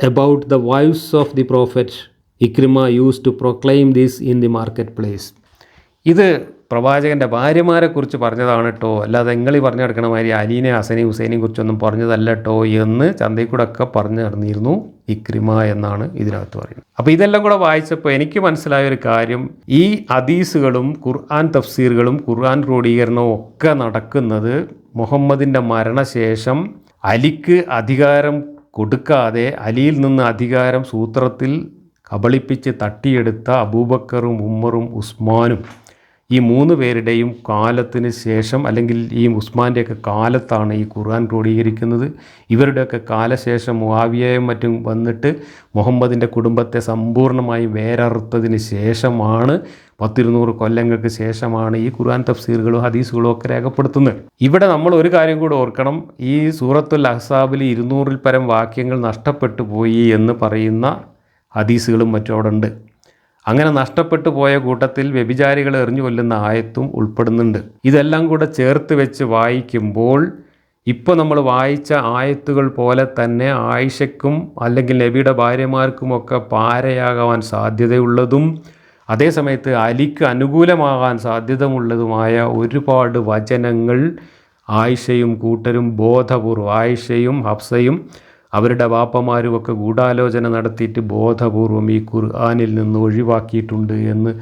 B: about the wives of the prophet. Ikrima used to proclaim this in the marketplace. ഇത് പ്രവാചകൻ്റെ ഭാര്യമാരെക്കുറിച്ച് പറഞ്ഞതാണ് കേട്ടോ, അല്ലാതെ നിങ്ങൾ പറഞ്ഞു നടക്കണ മാതിരി അലീനെ ഹസനെയും ഹുസൈനെയും കുറിച്ചൊന്നും പറഞ്ഞതല്ല കേട്ടോ എന്ന് ചന്തയിൽ കൂടെ ഒക്കെ പറഞ്ഞു നടന്നിരുന്നു ഇക്രിമ എന്നാണ് ഇതിനകത്ത് പറയുന്നത്. അപ്പോൾ ഇതെല്ലാം കൂടെ വായിച്ചപ്പോൾ എനിക്ക് മനസ്സിലായ ഒരു കാര്യം, ഈ ഹദീസുകളും ഖുർആൻ തഫ്സീറുകളും ഖുർആൻ ക്രോഡീകരണവും ഒക്കെ നടക്കുന്നത് മുഹമ്മദിൻ്റെ മരണശേഷം അലിക്ക് അധികാരം കൊടുക്കാതെ അലിയിൽ നിന്ന് അധികാരം സൂത്രത്തിൽ കബളിപ്പിച്ച് തട്ടിയെടുത്ത അബൂബക്കറും ഉമ്മറും ഉസ്മാനും, ഈ മൂന്ന് പേരുടെയും കാലത്തിന് ശേഷം, അല്ലെങ്കിൽ ഈ ഉസ്മാൻ്റെയൊക്കെ കാലത്താണ് ഈ ഖുർആൻ ക്രോഡീകരിക്കുന്നത്. ഇവരുടെയൊക്കെ കാലശേഷം മുആവിയയും മറ്റും വന്നിട്ട് മുഹമ്മദിൻ്റെ കുടുംബത്തെ സമ്പൂർണ്ണമായും വേരറുത്തതിന് ശേഷമാണ് 100-200 കൊല്ലങ്ങൾക്ക് ശേഷമാണ് ഈ ഖുർആൻ തഫ്സീറുകളും ഹദീസുകളും ഒക്കെ രേഖപ്പെടുത്തുന്നത്. ഇവിടെ നമ്മൾ ഒരു കാര്യം കൂടെ ഓർക്കണം, ഈ സൂറത്തുൽ അഹ്സാബിൽ 200-ൽ പരം വാക്യങ്ങൾ നഷ്ടപ്പെട്ടു പോയി എന്ന് പറയുന്ന ഹദീസുകളും മറ്റും അവിടെ ഉണ്ട്. അങ്ങനെ നഷ്ടപ്പെട്ടു പോയ കൂട്ടത്തിൽ വ്യഭിചാരികളെ എറിഞ്ഞു കൊല്ലുന്ന ആയത്തും ഉൾപ്പെടുന്നുണ്ട്. ഇതെല്ലാം കൂടെ ചേർത്ത് വെച്ച് വായിക്കുമ്പോൾ ഇപ്പോൾ നമ്മൾ വായിച്ച ആയത്തുകൾ പോലെ തന്നെ ആയിഷയ്ക്കും അല്ലെങ്കിൽ നബിയുടെ ഭാര്യമാർക്കുമൊക്കെ പാരയാകാൻ സാധ്യതയുള്ളതും അതേസമയത്ത് അലിക്ക് അനുകൂലമാകാൻ സാധ്യതയുള്ളതുമായ ഒരുപാട് വചനങ്ങൾ ആയിഷയും കൂട്ടരും ബോധപൂർവ്വം, ആയിഷയും ഹഫ്സയും അവരുടെ വാപ്പമാരുമൊക്കെ ഗൂഢാലോചന നടത്തിയിട്ട് ബോധപൂർവം ഈ ഖുർആനിൽ നിന്ന് ഒഴിവാക്കിയിട്ടുണ്ട് എന്ന്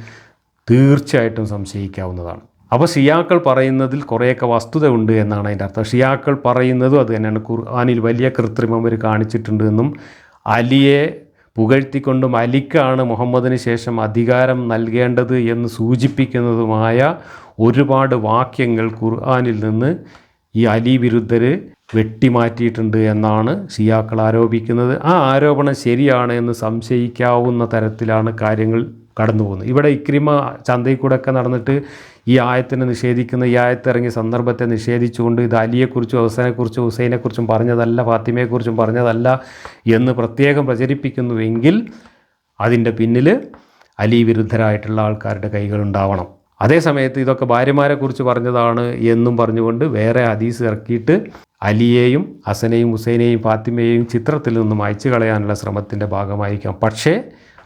B: തീർച്ചയായിട്ടും സംശയിക്കാവുന്നതാണ്. അപ്പോൾ ഷിയാക്കൾ പറയുന്നതിൽ കുറേയൊക്കെ വസ്തുത ഉണ്ട് എന്നാണ് അതിൻ്റെ അർത്ഥം. ഷിയാക്കൾ പറയുന്നതും അത് തന്നെയാണ്, ഖുർആനിൽ വലിയ കൃത്രിമം അവർ കാണിച്ചിട്ടുണ്ട് എന്നും അലിയെ പുകഴ്ത്തിക്കൊണ്ടും അലിക്കാണ് മുഹമ്മദിന് ശേഷം അധികാരം നൽകേണ്ടത് എന്ന് സൂചിപ്പിക്കുന്നതുമായ ഒരുപാട് വാക്യങ്ങൾ ഖുർആനിൽ നിന്ന് ഈ അലി വിരുദ്ധർ വെട്ടിമാറ്റിയിട്ടുണ്ട് എന്നാണ് ഷിയാക്കൾ ആരോപിക്കുന്നത്. ആ ആരോപണം ശരിയാണ് എന്ന് സംശയിക്കാവുന്ന തരത്തിലാണ് കാര്യങ്ങൾ കടന്നു പോകുന്നത്. ഇവിടെ ഇക്രിമ ചന്തയിൽ കൂടെ ഒക്കെ നടന്നിട്ട് ഈ ആയത്തിനെ നിഷേധിക്കുന്ന, ഈ ആയത്തിറങ്ങിയ സന്ദർഭത്തെ നിഷേധിച്ചുകൊണ്ട് ഇത് അലിയെക്കുറിച്ചും ഹസനെക്കുറിച്ചും ഹുസൈനെക്കുറിച്ചും പറഞ്ഞതല്ല, ഫാത്തിമയെക്കുറിച്ചും പറഞ്ഞതല്ല എന്ന് പ്രത്യേകം പ്രചരിപ്പിക്കുന്നുവെങ്കിൽ അതിൻ്റെ പിന്നിൽ അലി വിരുദ്ധരായിട്ടുള്ള ആൾക്കാരുടെ കൈകളുണ്ടാവണം. അതേസമയത്ത് ഇതൊക്കെ ഭാര്യമാരെക്കുറിച്ച് പറഞ്ഞതാണ് എന്നും പറഞ്ഞുകൊണ്ട് വേറെ ഹദീസ് ഇറക്കിയിട്ട് അലിയെയും ഹസനെയും ഹുസൈനെയും ഫാത്തിമയെയും ചിത്രത്തിൽ നിന്നും അയച്ചു കളയാനുള്ള ശ്രമത്തിൻ്റെ ഭാഗമായിരിക്കാം. പക്ഷേ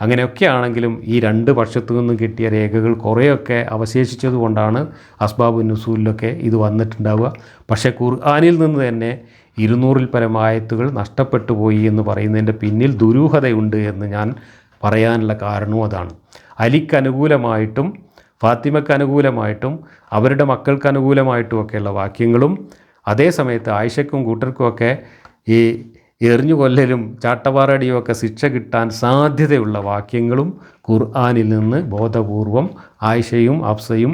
B: അങ്ങനെയൊക്കെ ആണെങ്കിലും ഈ രണ്ട് പക്ഷത്തു നിന്നും കിട്ടിയ രേഖകൾ കുറേയൊക്കെ അവശേഷിച്ചത് കൊണ്ടാണ് അസ്ബാബുൻ നുസൂലിലൊക്കെ ഇത് വന്നിട്ടുണ്ടാവുക. പക്ഷേ ഖുർആനിൽ നിന്ന് തന്നെ 200-ൽ പരം ആയത്തുകൾ നഷ്ടപ്പെട്ടു പോയി എന്ന് പറയുന്നതിൻ്റെ പിന്നിൽ ദുരൂഹതയുണ്ട് എന്ന് ഞാൻ പറയാനുള്ള കാരണവും അതാണ്. അലിക്ക് അനുകൂലമായിട്ടും ഫാത്തിമയ്ക്ക് അനുകൂലമായിട്ടും അവരുടെ മക്കൾക്ക് അനുകൂലമായിട്ടുമൊക്കെയുള്ള വാക്യങ്ങളും അതേ സമയത്ത് ആയിഷയ്ക്കും കൂട്ടർക്കുമൊക്കെ ഈ എറിഞ്ഞു കൊല്ലലും ചാട്ടവാറടിയും ഒക്കെ ശിക്ഷ കിട്ടാൻ സാധ്യതയുള്ള വാക്യങ്ങളും ഖുർആനിൽ നിന്ന് ബോധപൂർവം ആയിഷയും ഹഫ്സയും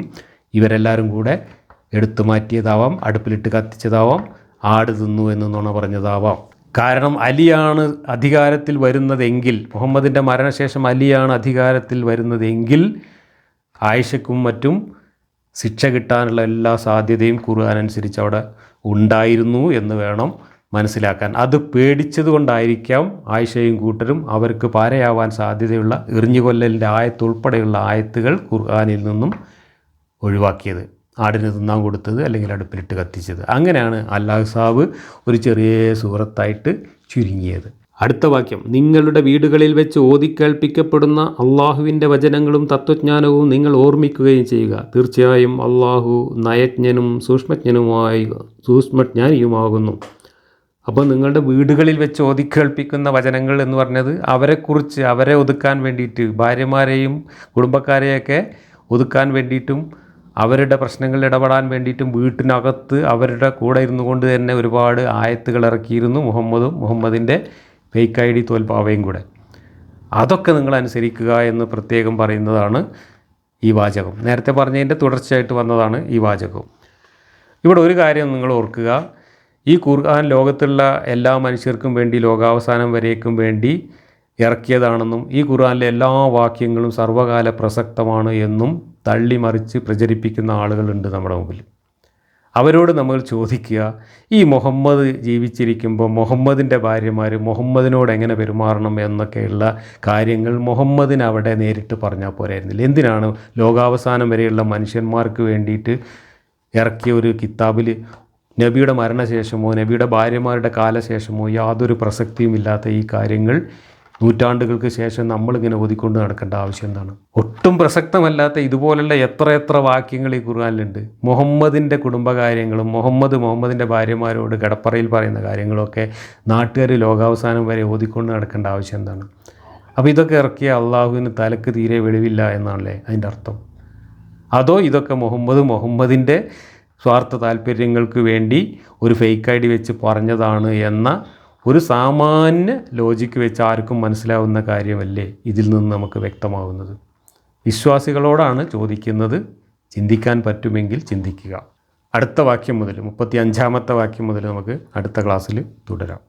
B: ഇവരെല്ലാവരും കൂടെ എടുത്തു മാറ്റിയതാവാം, അടുപ്പിലിട്ട് കത്തിച്ചതാവാം, ആട് തിന്നു എന്ന് നുണ പറഞ്ഞതാവാം. കാരണം അലിയാണ് അധികാരത്തിൽ വരുന്നതെങ്കിൽ, മുഹമ്മദിൻ്റെ മരണശേഷം അലിയാണ് അധികാരത്തിൽ വരുന്നതെങ്കിൽ ആയിഷയ്ക്കും മറ്റും ശിക്ഷ കിട്ടാനുള്ള എല്ലാ സാധ്യതയും ഖുർആൻ അനുസരിച്ച് അവിടെ ഉണ്ടായിരുന്നു എന്ന് വേണം മനസ്സിലാക്കാൻ. അത് പേടിച്ചത് കൊണ്ടായിരിക്കാം ആയിഷയും കൂട്ടരും അവർക്ക് പാരയാവാൻ സാധ്യതയുള്ള എറിഞ്ഞുകൊല്ലലിൻ്റെ ആയത്തുൾപ്പെടെയുള്ള ആയത്തുകൾ ഖുർആനിൽ നിന്നും ഒഴിവാക്കിയത്, ആടിന് തിന്നാൻ കൊടുത്തത് അല്ലെങ്കിൽ അടുപ്പിലിട്ട് കത്തിച്ചത്. അങ്ങനെയാണ് അൽ-അഹ്സാബ് ഒരു ചെറിയ സൂറത്തായിട്ട് ചുരുങ്ങിയത്. അടുത്ത വാക്യം, നിങ്ങളുടെ വീടുകളിൽ വെച്ച് ഓതിക്കേൾപ്പിക്കപ്പെടുന്ന അള്ളാഹുവിൻ്റെ വചനങ്ങളും തത്വജ്ഞാനവും നിങ്ങൾ ഓർമ്മിക്കുകയും ചെയ്യുക. തീർച്ചയായും അള്ളാഹു നയജ്ഞനും സൂക്ഷ്മജ്ഞാനിയുമാകുന്നു. അപ്പോൾ നിങ്ങളുടെ വീടുകളിൽ വെച്ച് ഓതിക്കേൾപ്പിക്കുന്ന വചനങ്ങൾ എന്ന് പറഞ്ഞത് അവരെക്കുറിച്ച്, അവരെ ഒതുക്കാൻ വേണ്ടിയിട്ട്, ഭാര്യമാരെയും കുടുംബക്കാരെയൊക്കെ ഒതുക്കാൻ വേണ്ടിയിട്ടും അവരുടെ പ്രശ്നങ്ങളിൽ ഇടപെടാൻ വേണ്ടിയിട്ടും വീട്ടിനകത്ത് അവരുടെ കൂടെ ഇരുന്നു കൊണ്ട് തന്നെ ഒരുപാട് ആയത്തുകൾ ഇറക്കിയിരുന്നു മുഹമ്മദിൻ്റെ ഫേക്ക് ഐ ഡി തോൽപ്പാവയും കൂടെ. അതൊക്കെ നിങ്ങൾ അനുസരിക്കുക എന്ന് പ്രത്യേകം പറയുന്നതാണ് ഈ വാചകം. നേരത്തെ പറഞ്ഞതിൻ്റെ തുടർച്ചയായിട്ട് വന്നതാണ് ഈ വാചകം. ഇവിടെ ഒരു കാര്യം നിങ്ങൾ ഓർക്കുക, ഈ ഖുർആൻ ലോകത്തുള്ള എല്ലാ മനുഷ്യർക്കും വേണ്ടി ലോകാവസാനം വരേക്കും വേണ്ടി ഇറക്കിയതാണെന്നും ഈ ഖുർആനിലെ എല്ലാ വാക്യങ്ങളും സർവ്വകാല പ്രസക്തമാണ് എന്നും തള്ളിമറിച്ച് പ്രചരിപ്പിക്കുന്ന ആളുകളുണ്ട് നമ്മുടെ മുമ്പിൽ. അവരോട് നമ്മൾ ചോദിക്കുക, ഈ മുഹമ്മദ് ജീവിച്ചിരിക്കുമ്പോൾ മുഹമ്മദിൻ്റെ ഭാര്യമാർ മുഹമ്മദിനോട് എങ്ങനെ പെരുമാറണം എന്നൊക്കെയുള്ള കാര്യങ്ങൾ മുഹമ്മദിന് അവിടെ നേരിട്ട് പറഞ്ഞാൽ പോരായിരുന്നില്ല? എന്തിനാണ് ലോകാവസാനം വരെയുള്ള മനുഷ്യന്മാർക്ക് വേണ്ടിയിട്ട് ഇറക്കിയ ഒരു കിതാബിൽ നബിയുടെ മരണശേഷമോ നബിയുടെ ഭാര്യമാരുടെ കാലശേഷമോ യാതൊരു പ്രസക്തിയും ഇല്ലാത്ത ഈ കാര്യങ്ങൾ നൂറ്റാണ്ടുകൾക്ക് ശേഷം നമ്മളിങ്ങനെ ഓതിക്കൊണ്ട് നടക്കേണ്ട ആവശ്യം എന്താണ്? ഒട്ടും പ്രസക്തമല്ലാത്ത ഇതുപോലുള്ള എത്ര വാക്യങ്ങൾ ഈ ഖുർആനിലുണ്ട്. മുഹമ്മദിൻ്റെ കുടുംബകാര്യങ്ങളും മുഹമ്മദിൻ്റെ ഭാര്യമാരോട് കിടപ്പറയിൽ പറയുന്ന കാര്യങ്ങളൊക്കെ നാട്ടുകാർ ലോകാവസാനം വരെ ഓതിക്കൊണ്ട് നടക്കേണ്ട ആവശ്യം എന്താണ്? അപ്പോൾ ഇതൊക്കെ ഇറക്കിയ അള്ളാഹുവിന് തലക്ക് തീരെ വെളിവില്ല എന്നാണല്ലേ അതിൻ്റെ അർത്ഥം? അതോ ഇതൊക്കെ മുഹമ്മദിൻ്റെ സ്വാർത്ഥ താല്പര്യങ്ങൾക്ക് വേണ്ടി ഒരു ഫേക്ക് ഐ ഡി വെച്ച് പറഞ്ഞതാണ് എന്ന ഒരു സാമാന്യ ലോജിക്ക് വെച്ച് ആർക്കും മനസ്സിലാവുന്ന കാര്യമല്ലേ ഇതിൽ നിന്ന് നമുക്ക് വ്യക്തമാവുന്നത്? വിശ്വാസികളോടാണ് ചോദിക്കുന്നത്, ചിന്തിക്കാൻ പറ്റുമെങ്കിൽ ചിന്തിക്കുക. അടുത്ത വാക്യം മുതൽ 35-ാമത്തെ വാക്യം മുതൽ നമുക്ക് അടുത്ത ക്ലാസ്സിൽ തുടരാം.